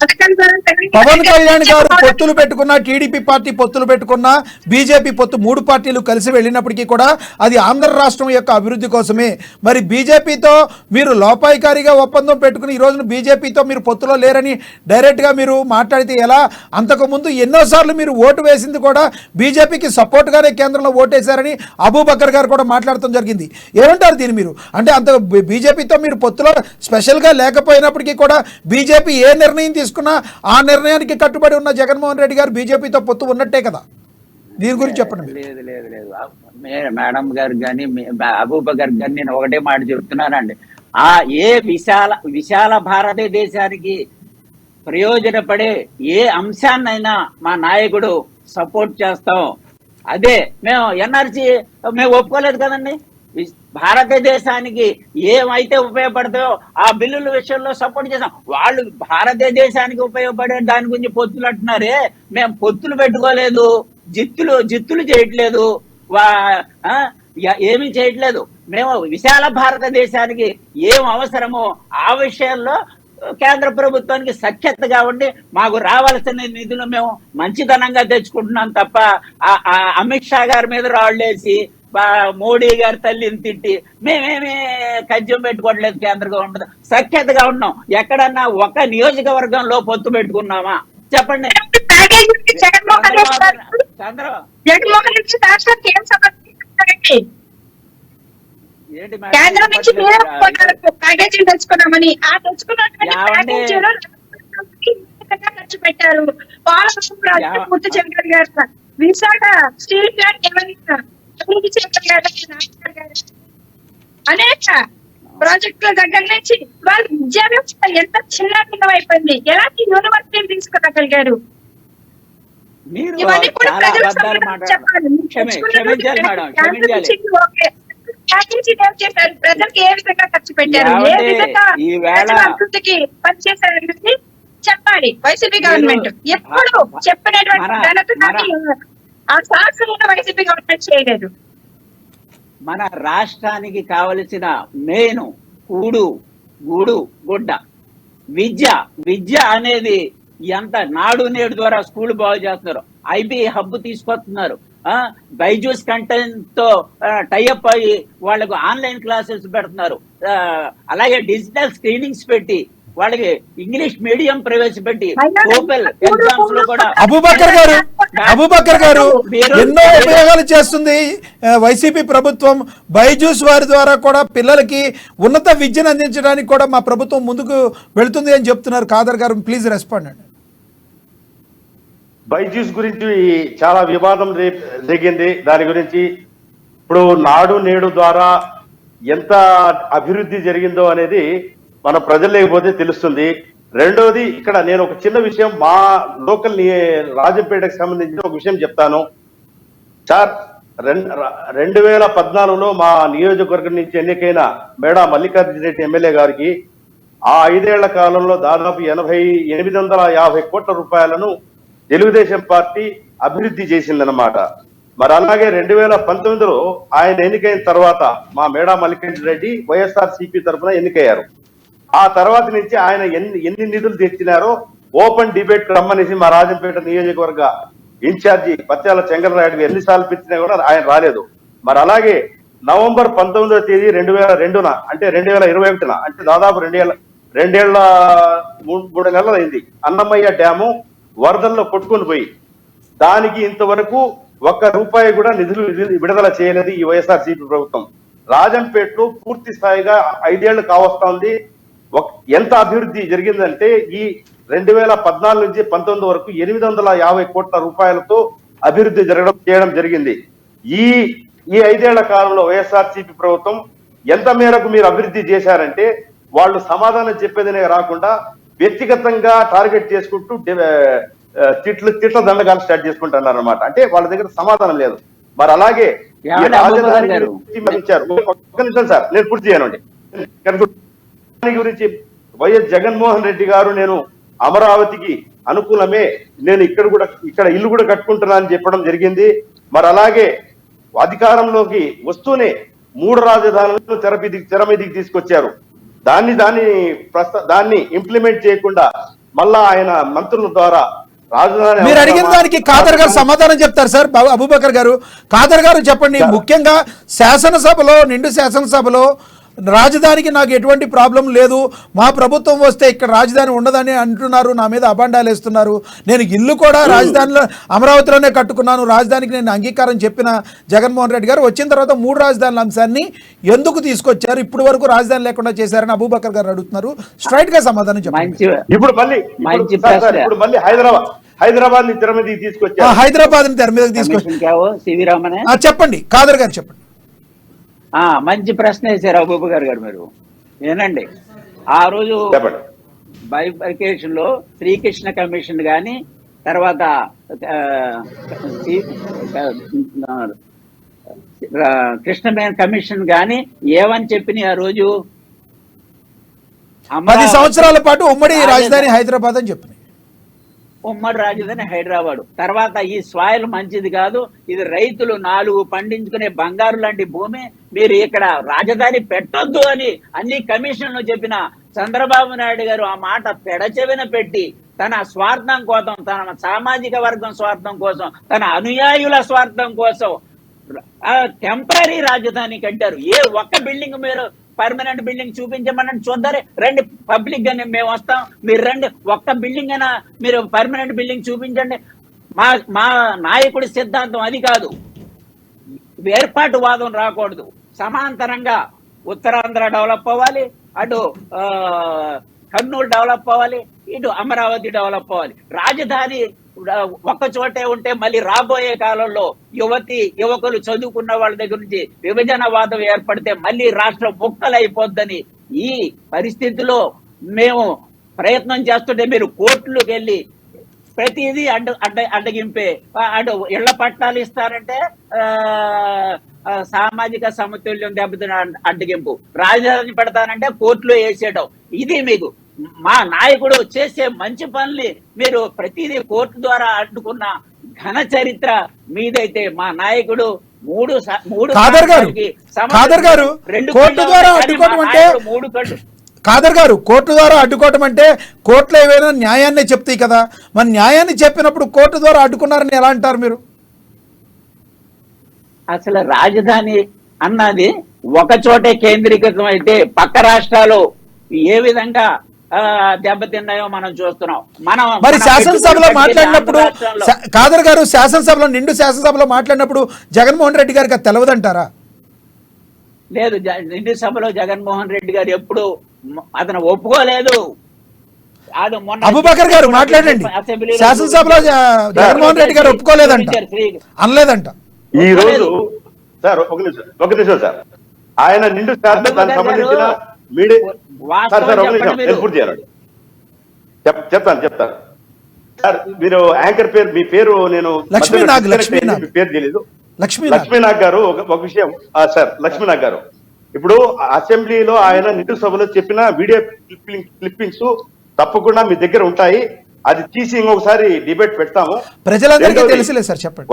పథకాల ద్వారా పవన్ కళ్యాణ్ గారు పొత్తులు పెట్టుకున్న, టీడీపీ పార్టీ పొత్తులు పెట్టుకున్న, బీజేపీ పొత్తు, 3 పార్టీలు కలిసి వెళ్ళినప్పటికీ కూడా అది ఆంధ్ర రాష్ట్రం యొక్క అభివృద్ధి కోసమే. మరి బీజేపీతో మీరు లోపాయికారిగా ఒప్పందం పెట్టుకుని ఈ రోజున బీజేపీతో మీరు పొత్తులో లేరని డైరెక్ట్గా మీరు మాట్లాడితే ఎలా? అంతకుముందు ఎన్నోసార్లు మీరు ఓటు వేసింది కూడా బీజేపీకి సపోర్ట్గానే కేంద్రంలో ఓటేశారని అబూబకర్ గారు కూడా మాట్లాడటం జరిగింది. ఏమంటారు దీన్ని మీరు? అంటే అంత బీజేపీతో మీరు పొత్తులో స్పెషల్గా లేకపోయినప్పటికీ కూడా బీజేపీ ఏ నిర్ణయం తీసుకున్నా ఆ నిర్ణయానికి కట్టుబడి ఉన్న జగన్మోహన్ రెడ్డి గారు బీజేపీతో పొత్తు ఉన్నట్టే కదా. దీని గురించి చెప్పండి. లేదు లేదు లేదు మేడం గారు కానీ అబూబకర్ గారు నేను ఒకటే మాట చెప్తున్నానండి. ఏ విశాల భారతదేశానికి ప్రయోజనపడే ఏ అంశాన్నైనా మా నాయకుడు సపోర్ట్ చేస్తాం. అదే మేము ఎన్ఆర్సీ మేము ఒప్పుకోలేదు కదండి. భారతదేశానికి ఏమైతే ఉపయోగపడతాయో ఆ బిల్లుల విషయంలో సపోర్ట్ చేసాం. వాళ్ళు భారతదేశానికి ఉపయోగపడే దాని గురించి పొత్తులు అంటున్నారే, మేము పొత్తులు పెట్టుకోలేదు, జిత్తులు చేయట్లేదు, ఏమీ చేయట్లేదు. మేము విశాల భారతదేశానికి ఏం అవసరమో ఆ విషయంలో కేంద్ర ప్రభుత్వానికి సఖ్యతగా ఉండి మాకు రావాల్సిన నిధులు మేము మంచితనంగా తెచ్చుకుంటున్నాం తప్ప అమిత్ షా గారి మీద రాళ్ళేసి మోడీ గారి తల్లిని తిట్టి మేమేమి కజ్యం పెట్టుకోవట్లేదు. కేంద్ర గవర్నమెంట్ సఖ్యతగా ఉన్నాం. ఎక్కడన్నా ఒక నియోజకవర్గంలో పొత్తు పెట్టుకున్నామా చెప్పండి? కేంద్రం నుంచి ప్యాకేజీలు తెచ్చుకున్నామని ఆ తెచ్చుకున్నటువంటి ఖర్చు పెట్టారు. పాలకృష్ణ ప్రాజెక్టు పూర్తి చేయగలిగారు. విశాఖ స్టీల్ ప్లాంట్ అభివృద్ధి చేయగలిగారు. అనేక ప్రాజెక్టుల దగ్గర నుంచి వాళ్ళ విద్యా వ్యవస్థ ఎంత చిన్న అయిపోయింది. ఎలాంటి యూనివర్సిటీలు తీసుకురాగలిగారు? ఇవన్నీ కూడా ప్రజలకు చెప్పాలి. ప్రజలకు ఏ విధంగా ఖర్చు పెట్టారు, ఏ విధంగా అభివృద్ధికి పనిచేశారనేది చెప్పాలి. వైసీపీ గవర్నమెంట్ ఎప్పుడు చెప్పినటువంటి ఘనత ఆ సాహసమైన వైసీపీ గవర్నమెంట్ చేయలేదు. మన రాష్ట్రానికి కావలసిన మెయిన్ కూడు గూడు గుడ్డ విద్య అనేది ఎంత నాడు నేడు ద్వారా స్కూల్ బాగు చేస్తున్నారు. ఐబీ హబ్ తీసుకొస్తున్నారు. బైజూస్ కంటెంట్ తో టైఅప్ అయ్యి వాళ్ళకు ఆన్లైన్ క్లాసెస్ పెడుతున్నారు. అలాగే డిజిటల్ స్క్రీనింగ్స్ పెట్టి వాళ్ళకి ఇంగ్లీష్ మీడియం ప్రవేశపెట్టి ఓపెన్ ఎగ్జామ్స్ లో కూడా అబూబకర్ గారు ఎన్నో ఉపయోగాలు చేస్తుంది వైసీపీ ప్రభుత్వం. బైజూస్ వారి ద్వారా కూడా పిల్లలకి ఉన్నత విద్యను అందించడానికి కూడా మా ప్రభుత్వం ముందుకు వెళుతుంది అని చెప్తున్నారు. ఖాదర్ గారు ప్లీజ్ రెస్పాండ్ అండి. బైజూస్ గురించి చాలా వివాదం రేగింది. దాని గురించి ఇప్పుడు నాడు నేడు ద్వారా ఎంత అభివృద్ధి జరిగిందో అనేది మన ప్రజలు లేకపోతే తెలుస్తుంది. రెండోది, ఇక్కడ నేను ఒక చిన్న విషయం మా లోకల్ రాజంపేటకు సంబంధించిన ఒక విషయం చెప్తాను సార్. 2014లో మా నియోజకవర్గం నుంచి ఎన్నికైన మేడా మల్లికార్జున రెడ్డి ఎమ్మెల్యే గారికి ఆ 5 ఏళ్ల కాలంలో దాదాపు 850 కోట్ల రూపాయలను తెలుగుదేశం పార్టీ అభివృద్ధి చేసిందన్నమాట. మరి అలాగే 2019లో ఆయన ఎన్నికైన తర్వాత మా మేడా మల్లికార్జున రెడ్డి వైఎస్ఆర్సీపీ తరఫున ఎన్నికయ్యారు. ఆ తర్వాత నుంచి ఆయన ఎన్ని నిధులు తెచ్చినారో ఓపెన్ డిబేట్ రమ్మనేసి మా రాజంపేట నియోజకవర్గ ఇన్ఛార్జి పత్యాల చెంగలరాయుడు ఎన్నిసార్లు పిలిచినా కూడా ఆయన రాలేదు. మరి అలాగే నవంబర్ 19వ తేదీ 2002న అంటే 2021న అంటే దాదాపు 2 నెలలు అయింది. అన్నమయ్య డ్యాము వరదల్లో కొట్టుకొని పోయి దానికి ఇంతవరకు ₹1 కూడా నిధులు విడుదల చేయలేదు ఈ వైఎస్ఆర్సీపీ ప్రభుత్వం. రాజంపేటలో పూర్తి స్థాయిగా 5 ఏళ్లు కావస్తా ఉంది. ఎంత అభివృద్ధి జరిగిందంటే ఈ 2014 నుంచి 19 వరకు 850 కోట్ల రూపాయలతో అభివృద్ధి చేయడం జరిగింది. ఈ 5 ఏళ్ల కాలంలో వైఎస్ఆర్సీపీ ప్రభుత్వం ఎంత మేరకు మీరు అభివృద్ధి చేశారంటే వాళ్ళు సమాధానం చెప్పేదనే రాకుండా వ్యక్తిగతంగా టార్గెట్ చేసుకుంటూ తిట్ల దండకాలు స్టార్ట్ చేసుకుంటున్నారు అనమాట. అంటే వాళ్ళ దగ్గర సమాధానం లేదు. మరి అలాగే ఒక్క నిమిషం సార్, నేను పూర్తి చేయనండి. గురించి వైఎస్ జగన్మోహన్ రెడ్డి గారు నేను అమరావతికి అనుకూలమే, నేను ఇక్కడ ఇల్లు కూడా కట్టుకుంటున్నా అని చెప్పడం జరిగింది. మరి అలాగే అధికారంలోకి వస్తూనే 3 రాజధానులను తెర మీదికి తీసుకొచ్చారు. దాన్ని ఇంప్లిమెంట్ చేయకుండా మళ్ళా ఆయన మంత్రుల ద్వారా రాజధాని మీరు అడిగిన దానికి ఖాదర్ గారు సమాధానం చెప్తారు సార్. అబూబకర్ గారు, ఖాదర్ గారు చెప్పండి. ముఖ్యంగా శాసనసభలో, నిండు శాసనసభలో రాజధానికి నాకు ఎటువంటి ప్రాబ్లం లేదు, మా ప్రభుత్వం వస్తే ఇక్కడ రాజధాని ఉండదని అంటున్నారు, నా మీద అబాండాలు వేస్తున్నారు, నేను ఇల్లు కూడా రాజధానిలో అమరావతిలోనే కట్టుకున్నాను, రాజధానికి నేను అంగీకారం చెప్పిన జగన్మోహన్ రెడ్డి గారు వచ్చిన తర్వాత 3 రాజధానుల అంశాన్ని ఎందుకు తీసుకొచ్చారు, ఇప్పుడు వరకు రాజధాని లేకుండా చేశారని అబూబకర్ గారు అడుగుతున్నారు. స్ట్రైట్ గా సమాధానం చెప్పండి. ఇప్పుడు మళ్ళీ హైదరాబాద్ ని తెర మీదకి తీసుకొచ్చారు. హైదరాబాద్ ని తెర మీదకి తీసుకొచ్చారు. చెప్పండి ఖాదర్ గారు, చెప్పండి. మంచి ప్రశ్న వేశారు అబూబకర్ గారు. మీరు ఏనండి, ఆ రోజు బైఫర్కేషన్ లో శ్రీకృష్ణ కమిషన్ గాని, తర్వాత కృష్ణమేన్ కమిషన్ గాని ఏమని చెప్పినాయి ఆ రోజు? 10 సంవత్సరాల పాటు ఉమ్మడి రాజధాని హైదరాబాద్ అని చెప్పినాయి. ఉమ్మడి రాజధాని హైదరాబాద్. తర్వాత ఈ సాయిల్ మంచిది కాదు, ఇది రైతులు 4 పండించుకునే బంగారు లాంటి భూమి, మీరు ఇక్కడ రాజధాని పెట్టొద్దు అని అన్ని కమిషన్లు చెప్పిన చంద్రబాబు నాయుడు గారు ఆ మాట పెడచెవిన పెట్టి తన స్వార్థం కోసం, తన సామాజిక వర్గం స్వార్థం కోసం, తన అనుయాయుల స్వార్థం కోసం టెంపరీ రాజధాని కట్టారు. ఏ ఒక్క బిల్డింగ్ మీరు పర్మనెంట్ బిల్డింగ్ చూపించమని చూద్దారే, రండి పబ్లిక్ గానే మేము వస్తాం, మీరు రండి, ఒక్క బిల్డింగ్ అయినా మీరు పర్మనెంట్ బిల్డింగ్ చూపించండి. మా నాయకుడి సిద్ధాంతం అది కాదు, వేర్పాటు వాదం రాకూడదు, సమాంతరంగా ఉత్తరాంధ్ర డెవలప్ అవ్వాలి, అటు కర్నూలు డెవలప్ అవ్వాలి, ఇటు అమరావతి డెవలప్ అవ్వాలి. రాజధాని ఒక్క చోటే ఉంటే మళ్ళీ రాబోయే కాలంలో యువకులు చదువుకున్న వాళ్ళ దగ్గర నుంచి విభజనవాదం ఏర్పడితే మళ్ళీ రాష్ట్రం ముక్కలైపోద్దని ఈ పరిస్థితిలో మేము ప్రయత్నం చేస్తుంటే మీరు కోర్టులకు వెళ్ళి ప్రతిదీ అడ్డగింపే, అటు ఇళ్ల పట్టాలు ఇస్తారంటే సామాజిక సమతుల్యం దెబ్బతిన అడ్డగింపు, రాజధాని పెడతానంటే కోర్టులో వేసేయడం. ఇది మీకు మా నాయకుడు చేసే మంచి పనుల్ని మీరు ప్రతిదీ కోర్టు ద్వారా అడ్డుకున్న ఘన చరిత్ర మీదైతే మా నాయకుడు ఖాదర్ గారు కోర్టు ద్వారా అడ్డుకోవడం అంటే ఖాదర్ గారు కోర్టు ద్వారా అడ్డుకోవడం అంటే కోర్టులో ఏవైనా న్యాయాన్ని చెప్తాయి కదా, మరి న్యాయాన్ని చెప్పినప్పుడు కోర్టు ద్వారా అడ్డుకున్నారని ఎలా అంటారు మీరు? అసలు రాజధాని అన్నది ఒక చోటే కేంద్రీకృతం అయితే పక్క రాష్ట్రాలు ఏ విధంగా దెబ్బతిన్నాయో మనం చూస్తున్నాం. మరి శాసనసభలో మాట్లాడినప్పుడు ఖాదర్ గారు శాసనసభలో నిండు శాసనసభలో మాట్లాడినప్పుడు జగన్మోహన్ రెడ్డి గారికి అది తెలవదంటారా? లేదు, నిండు సభలో జగన్మోహన్ రెడ్డి గారు ఎప్పుడు అతను ఒప్పుకోలేదు. అబూబకర్ గారు మాట్లాడండి, శాసనసభలో జగన్మోహన్ రెడ్డి గారు ఒప్పుకోలేదంట, అనలేదంట. ఈ రోజు సార్ ఒక నిమిషం సార్, ఆయన నిండు శాసనం దానికి సంబంధించిన చెప్తాను సార్. మీరు యాంకర్ పేరు, మీ పేరు నేను పేరు తెలియదు, లక్ష్మీనాగ్ గారు. ఒక విషయం సార్, లక్ష్మీనాగ్ గారు ఇప్పుడు అసెంబ్లీలో ఆయన నిండు సభలో చెప్పిన వీడియో క్లిప్పింగ్స్ తప్పకుండా మీ దగ్గర ఉంటాయి, అది తీసి ఇంకొకసారి డిబేట్ పెడతాము, ప్రజలందరికీ తెలుసులే సార్. చెప్పండి.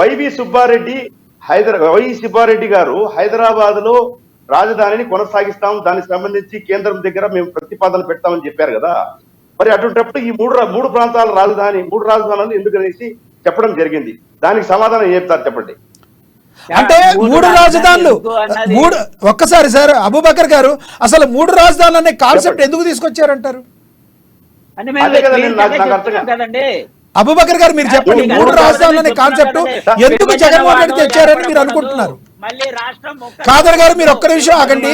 వైవి సుబ్బారెడ్డి గారు హైదరాబాద్ లో రాజధానిని కొనసాగిస్తాం, దానికి సంబంధించి కేంద్రం దగ్గర మేము ప్రతిపాదన పెడతామని చెప్పారు కదా. మరి అటువంటిప్పుడు ఈ మూడు ప్రాంతాల రాజధాని, 3 రాజధానులు ఎందుకనేసి చెప్పడం జరిగింది, దానికి సమాధానం ఏం చెప్తారు చెప్పండి. అంటే 3 రాజధానులు ఒక్కసారి సార్ అబూబకర్ గారు అసలు 3 రాజధానులు అనే కాన్సెప్ట్ ఎందుకు తీసుకొచ్చారంటారు? అబూబకర్ గారు మీరు చెప్పండి, 3 రాజధానులు అనే కాన్సెప్ట్ ఎందుకు జగన్మోహన్ రెడ్డి తెచ్చారని మీరు అనుకుంటున్నారు? ఖాదర్ గారు మీరు ఒక్క నిమిషం ఆగండి.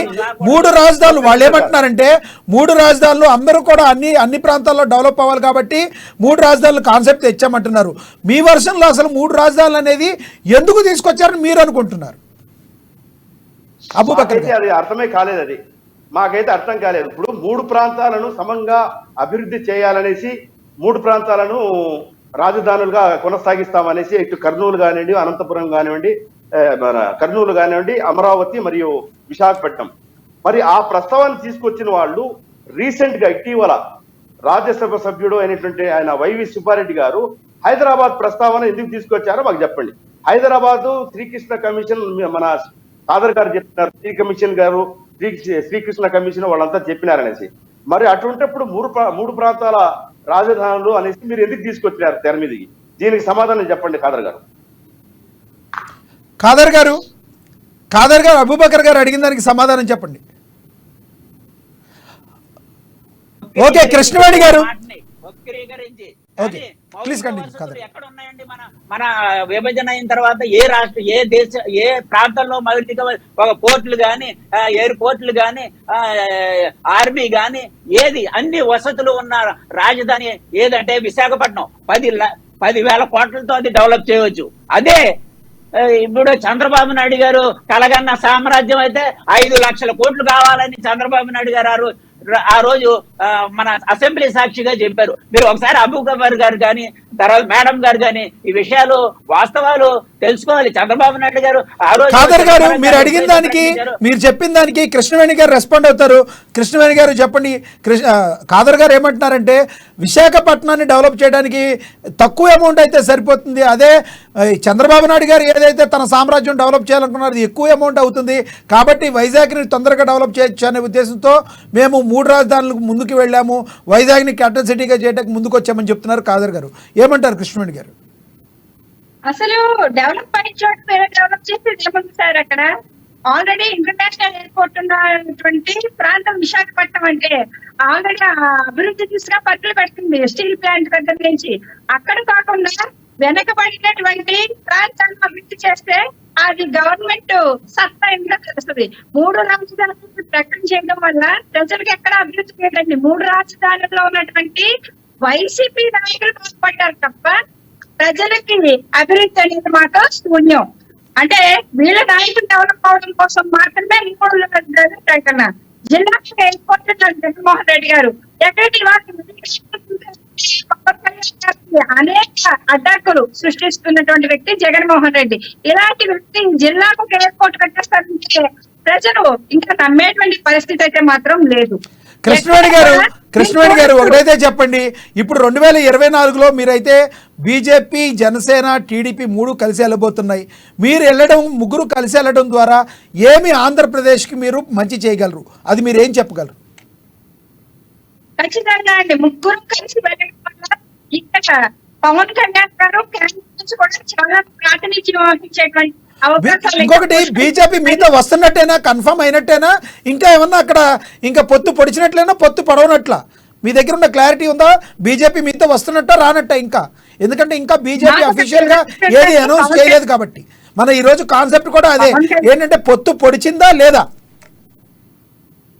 3 రాజధానులు వాళ్ళు ఏమంటున్నారంటే 3 రాజధానులు అందరూ కూడా అన్ని ప్రాంతాల్లో డెవలప్ అవ్వాలి కాబట్టి 3 రాజధానులు కాన్సెప్ట్ తెచ్చామంటున్నారు. మీ వర్షన్లో అసలు 3 రాజధానులు అనేది ఎందుకు తీసుకొచ్చారని మీరు అనుకుంటున్నారు? అబూబకర్ అది అర్థమే కాలేదు, అది మాకైతే అర్థం కాలేదు. ఇప్పుడు 3 ప్రాంతాలను సమంగా అభివృద్ధి చేయాలనేసి 3 ప్రాంతాలను రాజధానులుగా కొనసాగిస్తామనేసి ఇటు కర్నూలు కానివ్వండి, అనంతపురం కానివ్వండి, కర్నూలు కానివ్వండి, అమరావతి మరియు విశాఖపట్నం. మరి ఆ ప్రస్తావన తీసుకొచ్చిన వాళ్ళు రీసెంట్ గా ఇటీవల రాజ్యసభ సభ్యుడు అయినటువంటి ఆయన వైవి సుబ్బారెడ్డి గారు హైదరాబాద్ ప్రస్తావన ఎందుకు తీసుకొచ్చారో మాకు చెప్పండి. హైదరాబాద్ శ్రీకృష్ణ కమిషన్, మన ఖాదర్ గారు చెప్పినారు, శ్రీకృష్ణ కమిషన్ వాళ్ళంతా చెప్పినారనేసి. మరి అటువంటిప్పుడు మూడు ప్రాంతాల రాజధానులు అనేసి మీరు ఎందుకు తీసుకొచ్చారు తెర మీదకి? దీనికి సమాధానం చెప్పండి ఖాదర్ గారు. ఖాదర్ గారు అబూబకర్ గారు అడిగిన దానికి సమాధానం చెప్పండి. ఓకే కృష్ణవేణి గారు, వక్రీకరించి ఓకే ప్లీజ్ కంటిన్యూ. ఎక్కడ ఉన్నాయండి? మన విభజన అయిన తర్వాత ఏ రాష్ట్ర, ఏ ప్రాంతంలో మౌలిక ఒక పోర్టులు గాని, ఎయిర్పోర్టులు గాని, ఆర్మీ గాని, ఏది అన్ని వసతులు ఉన్న రాజధాని ఏదంటే విశాఖపట్నం. 10,000 కోట్లతో అది డెవలప్ చేయవచ్చు. అదే ఇప్పుడు చంద్రబాబు నాయుడు గారు కలగన్న సామ్రాజ్యం అయితే 5 లక్షల కోట్లు కావాలని చంద్రబాబు నాయుడు గారు ఆ రోజు మన అసెంబ్లీ సాక్షిగా చెప్పారు. మీరు ఒకసారి అబూబకర్ గారు కానీ, తర్వాత మేడం గారు కానీ ఈ విషయాలు వాస్తవాలు తెలుసుకోవాలి. చంద్రబాబు నాయుడు గారు ఆ రోజు ఖాదర్ గారు మీరు అడిగిన దానికి, మీరు చెప్పిన దానికి కృష్ణవేణి గారు రెస్పాండ్ అవుతారు. కృష్ణవేణి గారు చెప్పండి. ఖాదర్ గారు ఏమంటున్నారంటే విశాఖపట్నాన్ని డెవలప్ చేయడానికి తక్కువ అమౌంట్ అయితే సరిపోతుంది, అదే చంద్రబాబు నాయుడు గారు ఏదైతే తన సామ్రాజ్యం డెవలప్ చేయాలనుకున్నారో అది ఎక్కువ అమౌంట్ అవుతుంది, కాబట్టి వైజాగ్ని తొందరగా డెవలప్ చేయొచ్చు అనే ఉద్దేశంతో మేము 3 రాజధానులకు ముందుకు వెళ్ళాము, వైజాగ్ని క్యాపిటల్ సిటీగా చేయడానికి ముందుకు వచ్చామని చెప్తున్నారు ఖాదర్ గారు. ఏమంటారు కృష్ణవేణి గారు? అసలు డెవలప్ అయిన చోట వేరే డెవలప్ చేసేది ఏముంది సార్? అక్కడ ఆల్రెడీ ఇంటర్నేషనల్ ఎయిర్పోర్ట్ ఉన్నటువంటి ప్రాంతం విశాఖపట్నం. అంటే ఆల్రెడీ అభివృద్ధి దిశగా పట్టులు పెడుతుంది స్టీల్ ప్లాంట్ దగ్గర నుంచి. అక్కడ కాకుండా వెనకబడినటువంటి ప్రాంతాలను అభివృద్ధి చేస్తే అది గవర్నమెంట్ సత్తా ఇంకా తెలుస్తుంది. 3 రాజధానులు ప్రకటన చేయడం వల్ల ప్రజలకు ఎక్కడ అభివృద్ధి లేదండి. 3 రాజధానుల్లో ఉన్నటువంటి వైసీపీ నాయకులు బాగుపడ్డారు తప్ప ప్రజలకి అభివృద్ధి అనేది మాత్రం శూన్యం. అంటే వీళ్ళ నాయకులు డెవలప్ అవడం కోసం మాత్రమే 3 ప్రకటన. జిల్లా ఎయిర్పోర్ట్ జగన్మోహన్ రెడ్డి గారు ఎక్కడికి అనేక అడ్డాకులు సృష్టిస్తున్నటువంటి వ్యక్తి జగన్మోహన్ రెడ్డి. ఇలాంటి వ్యక్తి జిల్లాకు ఎయిర్పోర్ట్ కట్టేస్తారంటే ప్రజలు ఇంకా నమ్మేటువంటి పరిస్థితి అయితే మాత్రం లేదు. కృష్ణవేణి గారు ఒకటైతే చెప్పండి, ఇప్పుడు 2024లో మీరైతే బీజేపీ, జనసేన, టీడీపీ 3 కలిసి వెళ్ళబోతున్నాయి. మీరు వెళ్ళడం, 3 కలిసి వెళ్ళడం ద్వారా ఏమి ఆంధ్రప్రదేశ్కి మీరు మంచి చేయగలరు? అది మీరు ఏం చెప్పగలరు? ఖచ్చితంగా అండి, 3 కలిసి వెళ్ళడం వల్ల ఇక్కడ పవన్ కళ్యాణ్ గారు క్యాండిడేట్స్ కూడా చాలా ప్రాతినిధ్యం వహించేటువంటి అవకాశాలు. ఇంకొకటి, బీజేపీ మీతో వస్తున్నట్టేనా, కన్ఫర్మ్ అయినట్టేనా, ఇంకా ఏమన్నా అక్కడ ఇంకా పొత్తు పొడిచినట్లేనా, పొత్తు పడవనట్లా? మీ దగ్గర ఉన్న క్లారిటీ ఉందా? బీజేపీ మీతో వస్తున్నట్ట రానట్ట? ఇంకా ఎందుకంటే ఇంకా బీజేపీ అఫీషియల్ గా ఏది అనౌన్స్ చేయలేదు కాబట్టి మన ఈ రోజు కాన్సెప్ట్ కూడా అదే, ఏంటంటే పొత్తు పొడిచిందా లేదా?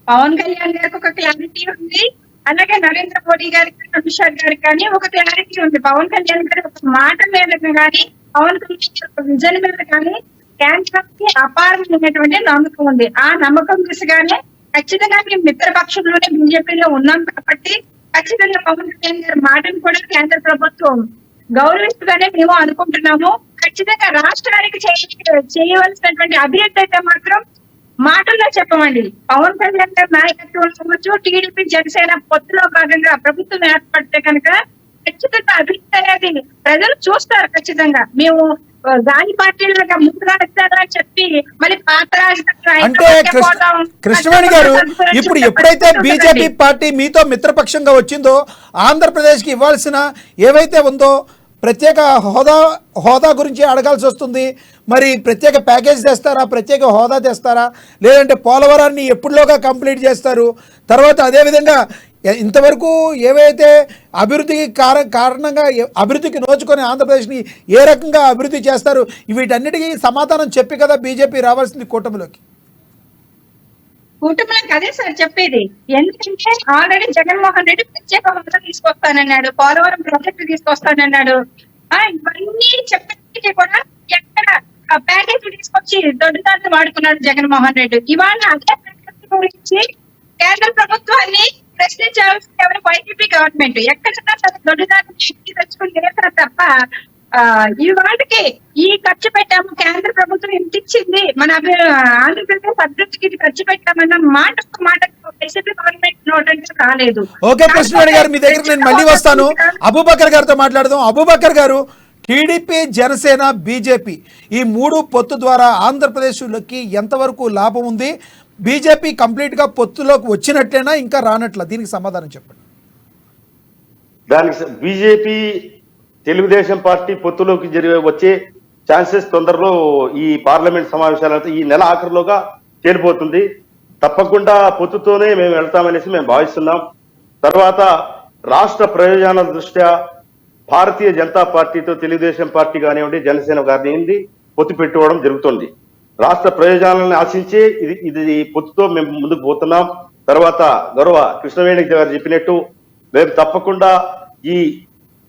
పవన్ కళ్యాణ్ గారికి ఒక క్లారిటీ ఉంది, అలాగే నరేంద్ర మోడీ గారికి, అమిత్ షా గారికి కానీ ఒక క్లారిటీ ఉంది. పవన్ కళ్యాణ్ గారి ఒక మాట మీద కానీ, పవన్ కళ్యాణ్ విజన్ మీద కానీ కేంద్రానికి అపారమైనటువంటి నమ్మకం ఉంది. ఆ నమ్మకం దిశగానే ఖచ్చితంగా మేము మిత్రపక్షంలోనే బీజేపీలో ఉన్నాం కాబట్టి ఖచ్చితంగా పవన్ కళ్యాణ్ గారి మాటను కూడా కేంద్ర ప్రభుత్వం గౌరవిస్తుందనే మేము అనుకుంటున్నాము. ఖచ్చితంగా రాష్ట్రానికి చేయవలసినటువంటి అభివృద్ధి అయితే మాత్రం మాటల్లో చెప్పమండి. పవన్ కళ్యాణ్ గారి నాయకత్వం కావచ్చు, టీడీపీ, జనసేన పొత్తులో భాగంగా ప్రభుత్వం ఏర్పడితే కనుక ఖచ్చితంగా అభివృద్ధి అనేది ప్రజలు చూస్తారు. ఖచ్చితంగా మేము గాలి పార్టీలుగా 3 రాజధానులు చెప్పి మళ్ళీ పాత అంటే కృష్ణవేణి గారు, ఇప్పుడు ఎప్పుడైతే బీజేపీ పార్టీ మీతో మిత్రపక్షంగా వచ్చిందో ఆంధ్రప్రదేశ్కి ఇవ్వాల్సిన ఏవైతే ఉందో ప్రత్యేక హోదా గురించి అడగాల్సి వస్తుంది. మరి ప్రత్యేక ప్యాకేజ్ తెస్తారా, ప్రత్యేక హోదా తెస్తారా, లేదంటే పోలవరాన్ని ఎప్పుడులోగా కంప్లీట్ చేస్తారు? తర్వాత అదేవిధంగా ఇంతవరకు ఏవైతే అభివృద్ధికి కారణంగా అభివృద్ధికి నోచుకొని ఆంధ్రప్రదేశ్ని ఏ రకంగా అభివృద్ధి చేస్తారు? వీటన్నిటికీ సమాధానం చెప్పి కదా బీజేపీ రావాల్సింది కూటమిలోకి. అదే సార్ చెప్పేది. ఎందుకంటే ఆల్రెడీ జగన్మోహన్ రెడ్డి ప్రత్యేక హోదా తీసుకొస్తానన్నాడు, పోలవరం ప్రాజెక్టు తీసుకొస్తానన్నాడు. ఇవన్నీ చెప్పడానికి కూడా ఎక్కడ ప్యాకేజ్ తీసుకొచ్చి దొడ్డుదారులు వాడుకున్నాడు జగన్మోహన్ రెడ్డి. ఇవాళ అదే ప్యాకేజ్ గురించి కేంద్ర ప్రభుత్వాన్ని ప్రశ్నించాల్సిన ఎవరు? YCP government. ఎక్కడన్నా దొడ్డుదారులు తెచ్చుకుని చేస్తారు తప్ప ఇవాళకి ఈ ఖర్చు పెట్టాము, కేంద్ర ప్రభుత్వం ఇంత ఇచ్చింది, మన ఆంధ్రప్రదేశ్ అభివృద్ధికి ఖర్చు పెట్టామన్న మాట వైసీపీ గవర్నమెంట్ నోటంటే రాలేదు. ఓకే కృష్ణవేణి గారు, మీ దగ్గర నేను మళ్ళీ వస్తాను. అబూబకర్ గారితో మాట్లాడదాం. అబూబకర్ గారు, టీడీపీ, జనసేన, బీజేపీ ఈ 3 పొత్తు ద్వారా ఆంధ్రప్రదేశ్కి ఎంతవరకు లాభం ఉంది? బీజేపీ కంప్లీట్గా పొత్తులోకి వచ్చినట్టేనా ఇంకా రానట్లా? దీనికి సమాధానం చెప్పండి. దానికి బీజేపీ తెలుగుదేశం పార్టీ పొత్తులోకి వచ్చే ఛాన్సెస్ తొందరలో ఈ పార్లమెంట్ సమావేశాలతో ఈ నెల ఆఖరిలోగా తేలిపోతుంది. తప్పకుండా పొత్తుతోనే మేము వెళ్తామనేసి మేము భావిస్తున్నాం. తర్వాత రాష్ట్ర ప్రయోజనాల దృష్ట్యా భారతీయ జనతా పార్టీతో తెలుగుదేశం పార్టీ కానివ్వండి, జనసేన కానివ్వండి పొత్తు పెట్టుకోవడం జరుగుతుంది. రాష్ట్ర ప్రయోజనాలను ఆశించి ఇది పొత్తుతో మేము ముందుకు పోతున్నాం. తర్వాత గౌరవ కృష్ణవేణి గారు చెప్పినట్టు మేము తప్పకుండా ఈ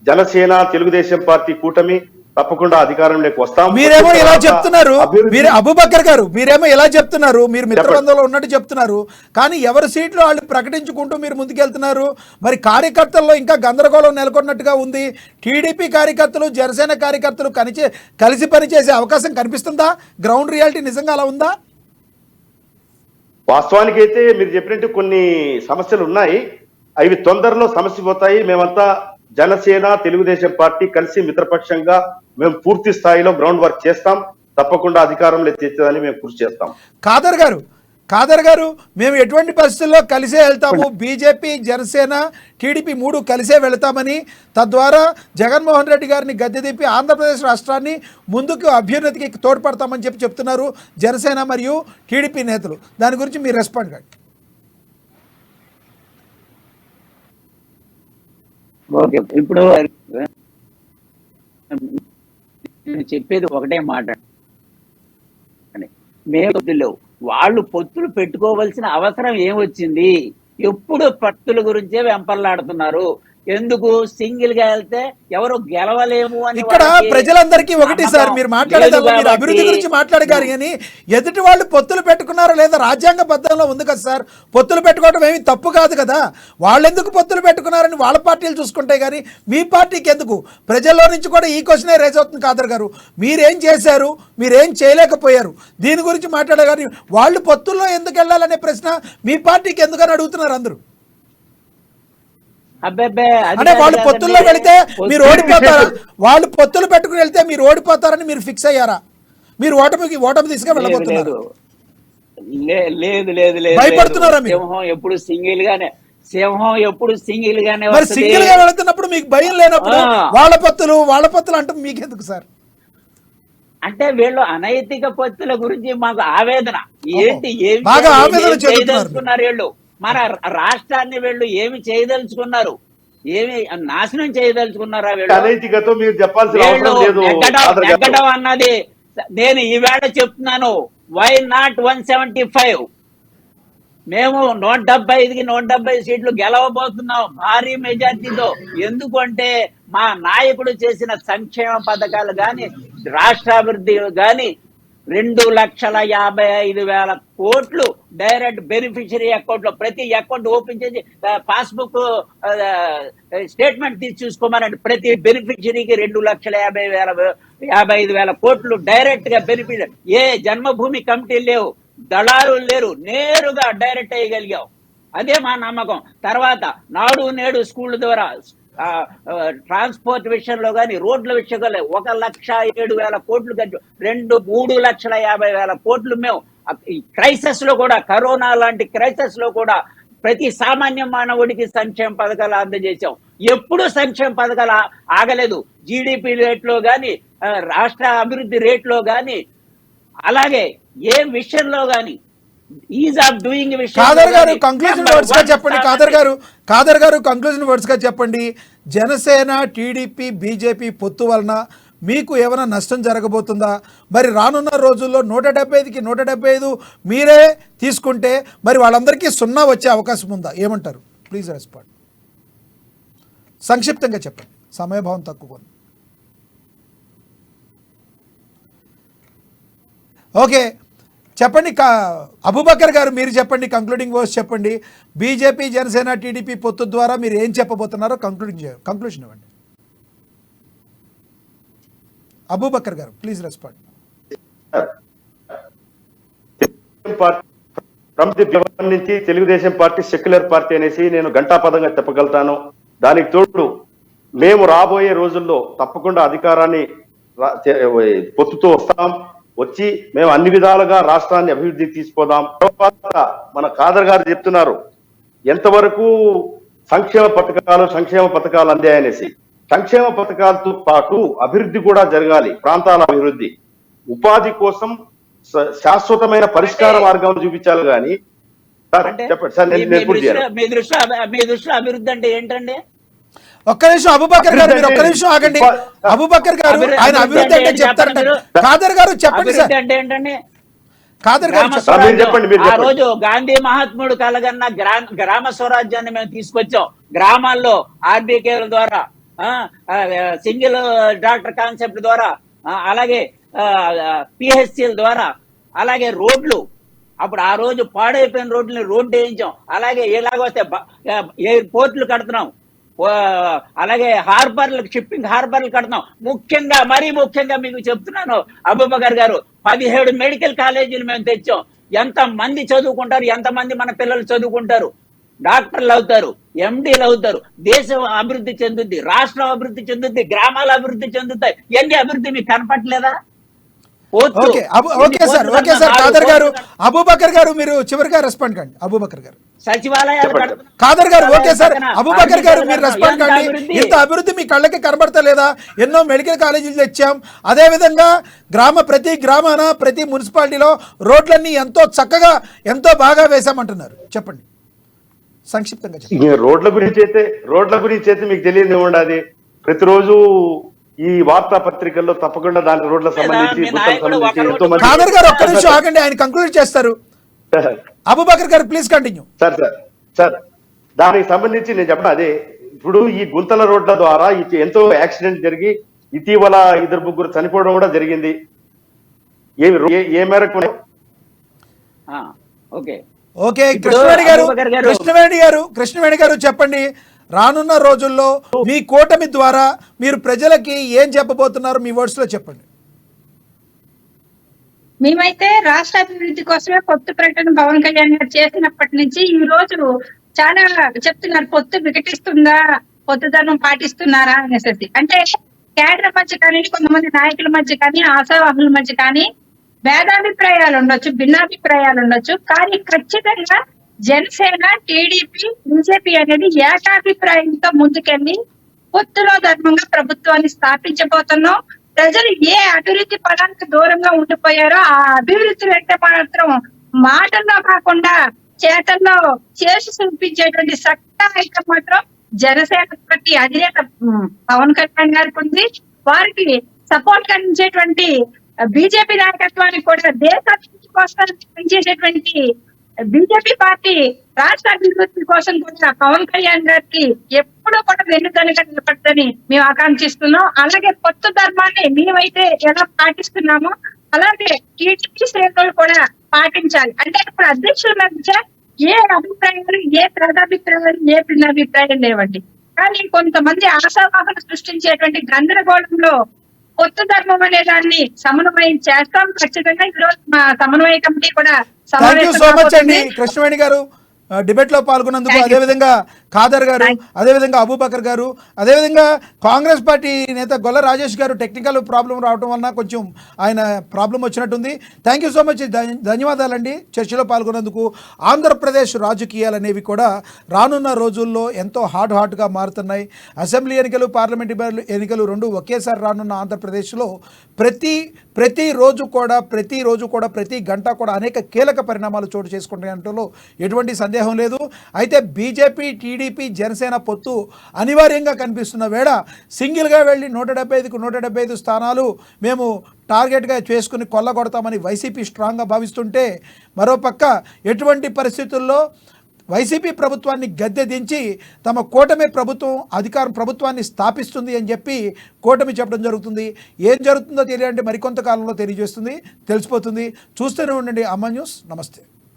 జనసేన తెలుగుదేశం పార్టీ కూటమి తప్పకుండా అధికారంలోకి వస్తాం. మీరేమో ఇలా చెప్తున్నారు, మీరు అబూబకర్ గారు మీరేమో ఇలా చెప్తున్నారు, మీరు మిత్రబంధంలో ఉన్నట్టు చెప్తున్నారు, కానీ ఎవరి సీట్లు వాళ్ళు ప్రకటించుకుంటూ మీరు ముందుకెళ్తున్నారు. మరి కార్యకర్తల్లో ఇంకా గందరగోళం నెలకొన్నట్టుగా ఉంది. టీడీపీ కార్యకర్తలు జనసేన కార్యకర్తలు కలిసి పనిచేసే అవకాశం కనిపిస్తుందా? గ్రౌండ్ రియాలిటీ నిజంగా అలా ఉందా? వాస్తవానికి అయితే మీరు చెప్పినట్టు కొన్ని సమస్యలు ఉన్నాయి. అవి తొందరలో సమస్య పోతాయి. మేమంతా జనసేన తెలుగుదేశం పార్టీ కలిసి మిత్రపక్షంగా మేము పూర్తి స్థాయిలో గ్రౌండ్ వర్క్ చేస్తాం. తప్పకుండా అధికారంలో తెచ్చేదని మేము కృషి చేస్తాం. ఖాదర్ గారు మేము ఎటువంటి పరిస్థితుల్లో కలిసే వెళ్తాము. బీజేపీ జనసేన టీడీపీ 3 కలిసే వెళతామని, తద్వారా జగన్మోహన్ రెడ్డి గారిని గద్దెదిప్పి ఆంధ్రప్రదేశ్ రాష్ట్రాన్ని ముందుకు అభ్యున్నతికి తోడ్పడతామని చెప్తున్నారు జనసేన మరియు టీడీపీ నేతలు. దాని గురించి మీరు రెస్పాండ్ కండి. ఓకే, ఇప్పుడు నేను చెప్పేది ఒకటే మాట. మేము వాళ్ళు పొత్తులు పెట్టుకోవాల్సిన అవసరం ఏమొచ్చింది? ఎప్పుడు పొత్తుల గురించే వెంపర్లాడుతున్నారు. ఎందుకు? సింగిల్ గా వెళ్తే ఎవరు గెలవలేము అని. ఇక్కడ ప్రజలందరికీ ఒకటి సార్, మీరు మాట్లాడేదాన్ని మీరు అభివృద్ధి గురించి మాట్లాడగారు, కానీ ఎదుటి వాళ్ళు పొత్తులు పెట్టుకున్నారో లేదా రాజ్యాంగ బద్ధంలో ఉంది కదా సార్. పొత్తులు పెట్టుకోవడం ఏమి తప్పు కాదు కదా. వాళ్ళెందుకు పొత్తులు పెట్టుకున్నారని వాళ్ళ పార్టీలు చూసుకుంటే కానీ మీ పార్టీకి ఎందుకు? ప్రజల్లో నుంచి కూడా ఈ క్వశ్చనే రేజ్ అవుతుంది. ఖాదర్ గారు మీరేం చేశారు, మీరేం చేయలేకపోయారు, దీని గురించి మాట్లాడే కానీ వాళ్ళు పొత్తుల్లో ఎందుకు వెళ్ళాలనే ప్రశ్న మీ పార్టీకి ఎందుకని అడుగుతున్నారు అందరూ. అంటే వాళ్ళు పొత్తుల్లో వెళితే మీరు ఓడిపోతారా? వాళ్ళు పొత్తులు పెట్టుకుని వెళ్తే మీరు ఓడిపోతారని మీరు ఫిక్స్ అయ్యారా? మీరు ఓటమి తీసుకుని వెళ్ళబోతున్నారు? లేదు, భయపడుతున్నారా? సింహం ఎప్పుడు సింగిల్ గానే మరి సింగిల్ గా వెళుతున్నప్పుడు మీకు భయం లేనప్పుడు వాళ్ళ పొత్తులు అంటే మీకెందుకు సార్? అంటే వీళ్ళు అనైతిక పొత్తుల గురించి మాకు ఆవేదన. ఏంటి బాగా ఆవేదన చేయదలుచుకున్నారు వీళ్ళు? మన రాష్ట్రాన్ని వీళ్ళు ఏమి చేయదలుచుకున్నారు? ఏమి నాశనం చేయదలుచుకున్నారా వీళ్ళు? అనైతికతో మీరు చెప్పాల్సిన అవసరం లేదు. నెగ్గడం అన్నది నేను ఈవేళ చెప్తున్నాను. Why not 175? మేము 175కి 170 సీట్లు గెలవబోతున్నాం భారీ మెజార్టీతో. ఎందుకంటే మా నాయకుడు చేసిన సంక్షేమ పథకాలు గాని, రాష్ట్రాభివృద్ధి గాని 2,55,000 కోట్లు డైరెక్ట్ బెనిఫిషరీ అకౌంట్ లో, ప్రతి అకౌంట్ ఓపెన్ చేసి పాస్బుక్ స్టేట్మెంట్ తీసి చూసుకోమనండి. ప్రతి బెనిఫిషరీకి 2,55,000 కోట్లు డైరెక్ట్ గా బెనిఫిట్. ఏ జన్మభూమి కమిటీ లేవు, దళారులు లేరు, నేరుగా డైరెక్ట్ అయ్యగలిగాం. అదే మా నమ్మకం. తర్వాత నాడు నేడు స్కూల్ ద్వారా ట్రాన్స్పోర్ట్ విషయంలో కానీ, రోడ్ల విషయంలో 1,07,000 కోట్లు ఖర్చు, 3,50,000 కోట్లు మేము ఈ క్రైసిస్ లో కూడా, కరోనా లాంటి క్రైసిస్ లో కూడా ప్రతి సామాన్య మానవుడికి సంక్షేమ పథకాలు అందజేశాం. ఎప్పుడు సంక్షేమ పథకాలు ఆగలేదు. జీడిపి రేట్లో గాని, రాష్ట్ర అభివృద్ధి రేట్లో గాని, అలాగే ఏ విషయంలో గాని ఈజ్ ఆఫ్ డూయింగ్ ఖాదర్ గారు కంక్లూజన్ వర్డ్స్ గా చెప్పండి. ఖాదర్ గారు కంక్లూజన్ వర్డ్స్ గా చెప్పండి. జనసేన టీడీపీ బీజేపీ పొత్తు వలన మీకు ఏమైనా నష్టం జరగబోతుందా? మరి రానున్న రోజుల్లో 175కి 175 మీరే తీసుకుంటే మరి వాళ్ళందరికీ 0 వచ్చే అవకాశం ఉందా? ఏమంటారు? Please respond. సంక్షిప్తంగా చెప్పండి, సమయభావం తక్కువ. ఓకే చెప్పండి. అబూబకర్ గారు మీరు చెప్పండి, కంక్లూడింగ్ వర్డ్స్ చెప్పండి. బీజేపీ జనసేన టీడీపీ పొత్తు ద్వారా మీరు ఏం చెప్పబోతున్నారో కంక్లూజన్ ఇవ్వండి. అబూబకర్ గారు ప్లీజ్ రెస్పాండ్. నుంచి తెలుగుదేశం పార్టీ సెక్యులర్ పార్టీ అనేసి నేను ఘంటాపదంగా చెప్పగలుగుతాను. దానికి తోడు మేము రాబోయే రోజుల్లో తప్పకుండా అధికారాన్ని పొత్తుతో వస్తాం. వచ్చి మేము అన్ని విధాలుగా రాష్ట్రాన్ని అభివృద్ధి తీసుకుపోదాం. తర్వాత మన ఖాదర్ గారు చెప్తున్నారు ఎంతవరకు సంక్షేమ పథకాలు అందాయనేసి. సంక్షేమ పథకాలతో పాటు అభివృద్ధి కూడా జరగాలి, ప్రాంతాల అభివృద్ధి, ఉపాధి కోసం శాశ్వతమైన పరిష్కార మార్గాలు చూపించాలి. కానీ చెప్పండి సార్, నేను పూర్తి చేయాలి. మీ దృష్టిలో అభివృద్ధి అంటే ఏంటండి? ఒక్క నిమిషం అబూబకర్ గారు, మీరు ఒక్క నిమిషం ఆగండి. అబూబకర్ గారు ఆయన అభివృద్ధి అంటే చెప్తారంట. ఖాదర్ గారు చెప్పండి సార్. అంటే ఏంటండి? ఖాదర్ గారు చెప్పండి. ఆ రోజు గాంధీ మహాత్ముడు కలగన్న గ్రామ స్వరాజ్యాన్ని మేము తీసుకొచ్చాం. గ్రామాల్లో ఆర్బీకేల ద్వారా, సింగిల్ డాక్టర్ కాన్సెప్ట్ ద్వారా, అలాగే పిహెచ్సిల ద్వారా, అలాగే రోడ్లు. అప్పుడు ఆ రోజు పాడైపోయిన రోడ్లు వేయించాం. అలాగే ఎలాగొస్తే పోర్టులు కడుతున్నాం, అలాగే షిప్పింగ్ హార్బర్లు కడుతున్నాం. మరీ ముఖ్యంగా మీకు చెప్తున్నాను అబూబకర్ గారు, 17 మెడికల్ కాలేజీలు మేము తెచ్చాం. ఎంత మంది చదువుకుంటారు, ఎంతమంది మన పిల్లలు చదువుకుంటారు, డాక్టర్లు అవుతారు, ఎండీలు అవుతారు. దేశం అభివృద్ధి చెందుద్ది, రాష్ట్రం అభివృద్ధి చెందుద్ది, గ్రామాలు అభివృద్ధి చెందుతాయి. ఎన్ని అభివృద్ధి మీకు కనపట్లేదా? ఓకే సార్ ఖాదర్ గారు. అబూబకర్ గారు మీరు చివరిగా రెస్పాండ్ కండి. అబూబకర్ గారు, సచివాలయాలు ఖాదర్ గారు. ఓకే సార్, అబూబకర్ గారు మీరు రెస్పాండ్ కండి. ఇంత అభివృద్ధి మీ కళ్ళకి కనబడతలేదా? ఎన్నో మెడికల్ కాలేజీలు తెచ్చాం. అదే విధంగా ప్రతి గ్రామాన ప్రతి మున్సిపాలిటీలో రోడ్లన్నీ ఎంతో చక్కగా ఎంతో బాగా వేశామంటున్నారు. చెప్పండి సంక్షిప్తంగా చెప్పండి. రోడ్ల గురించి అయితే మీకు తెలియదు ఏముండదు. ప్రతిరోజు ఈ వార్తా పత్రికల్లో తప్పకుండా దాని రోడ్ల సంబంధించి ఎంతో మంది. ఖాదర్ గారు ఒక్క నిమిషం ఆగండి, ఆయన కంక్లూడ్ చేస్తారు. అబూబకర్ గారు ప్లీజ్ కంటిన్యూ. సార్ దానికి సంబంధించి నేను చెప్పడం అదే. ఇప్పుడు ఈ గుంతల రోడ్ల ద్వారా ఎంతో యాక్సిడెంట్ జరిగి ఇటీవల 2-3 చనిపోవడం కూడా జరిగింది. ఏ మేరకు? ఓకే కృష్ణవేణి గారు చెప్పండి. రానున్న రోజుల్లో మీ కూటమి ద్వారా మీరు ప్రజలకి ఏం చెప్పబోతున్నారు? మీ వర్డ్స్ లో చెప్పండి. మేమైతే రాష్ట్ర అభివృద్ధి కోసమే పొత్తు ప్రకటన పవన్ కళ్యాణ్ గారు చేసినప్పటి నుంచి ఈ రోజు చాలా చెప్తున్నారు, పొత్తు వికటిస్తుందా, పొత్తుదనం పాటిస్తున్నారా అనేసి. అంటే కేడర్ మధ్య కానీ, కొంతమంది నాయకుల మధ్య కానీ, ఆశావాహుల మధ్య కానీ భేదాభిప్రాయాలు ఉండొచ్చు, భిన్నాభిప్రాయాలు ఉండొచ్చు. కానీ ఖచ్చితంగా జనసేన, టీడీపీ, బీజేపీ అనేది ఏకాభిప్రాయంతో ముందుకెళ్లి పొత్తులో ధర్మంగా ప్రభుత్వాన్ని స్థాపించబోతున్నాం. ప్రజలు ఏ అభివృద్ధి పదానికి దూరంగా ఉండిపోయారో ఆ అభివృద్ధి వెంట మాత్రం మాటల్లో కాకుండా చేతల్లో చేసి చూపించేటువంటి సత్తా ఐక్యం మాత్రం జనసేన పార్టీ అధినేత పవన్ కళ్యాణ్ గారికి ఉంది. వారికి సపోర్ట్ అందించేటువంటి బీజేపీ నాయకత్వానికి కూడా దేశాభివృద్ధి కోసం పనిచేసేటువంటి బీజేపీ పార్టీ రాష్ట్ర అభివృద్ధి కోసం కూడా పవన్ కళ్యాణ్ గారికి ఎప్పుడూ కూడా వెన్నుదన్నుగా నిలబడతాని మేము ఆకాంక్షిస్తున్నాం. అలాగే పొత్తు ధర్మాన్ని మేమైతే ఎలా పాటిస్తున్నామో అలాగే టీడీపీ శ్రేణులు కూడా పాటించాలి. అంటే ఇప్పుడు అధ్యక్షుల మధ్య ఏ అభిప్రాయాలు, ఏ ప్రధాభిప్రాయాలు, ఏ భిన్నాభిప్రాయాలు లేవండి. కానీ కొంతమంది ఆశావాహన సృష్టించేటువంటి గందరగోళంలో పొత్తు ధర్మం అనే దాన్ని సమన్వయం చేస్తాం. ఖచ్చితంగా ఈరోజు మా సమన్వయ కమిటీ కూడా కృష్ణవేణి గారు డిబేట్ లో పాల్గొన్నందుకు, అదేవిధంగా ఖాదర్ గారు, అదేవిధంగా అబూబకర్ గారు, అదేవిధంగా కాంగ్రెస్ పార్టీ నేత గొల్ల రాజేష్ గారు టెక్నికల్ ప్రాబ్లం రావడం వలన కొంచెం ఆయన ప్రాబ్లం వచ్చినట్టుంది. థ్యాంక్ యూ సో మచ్, ధన్యవాదాలండి చర్చలో పాల్గొన్నందుకు. ఆంధ్రప్రదేశ్ రాజకీయాలు అనేవి కూడా రానున్న రోజుల్లో ఎంతో హాట్గా మారుతున్నాయి. అసెంబ్లీ ఎన్నికలు, పార్లమెంటు ఎన్నికలు రెండు ఒకేసారి రానున్న ఆంధ్రప్రదేశ్లో ప్రతిరోజు కూడా ప్రతి గంట కూడా అనేక కీలక పరిణామాలు చోటు చేసుకుంటాయంటలో ఎటువంటి సందేహం లేదు. అయితే బీజేపీ, టీడీపీ, జనసేన పొత్తు అనివార్యంగా కనిపిస్తున్న వేళ సింగిల్గా వెళ్ళి 175కు 175 స్థానాలు మేము టార్గెట్గా చేసుకుని కొల్లగొడతామని వైసీపీ స్ట్రాంగ్గా భావిస్తుంటే, మరోపక్క ఎటువంటి పరిస్థితుల్లో వైసీపీ ప్రభుత్వాన్ని గద్దె దించి తమ కూటమి ప్రభుత్వాన్ని స్థాపిస్తుంది అని చెప్పి కూటమి చెప్పడం జరుగుతుంది. ఏం జరుగుతుందో తెలియాలంటే మరికొంతకాలంలో తెలిసిపోతుంది. చూస్తూనే ఉండండి అమ్మ న్యూస్. నమస్తే.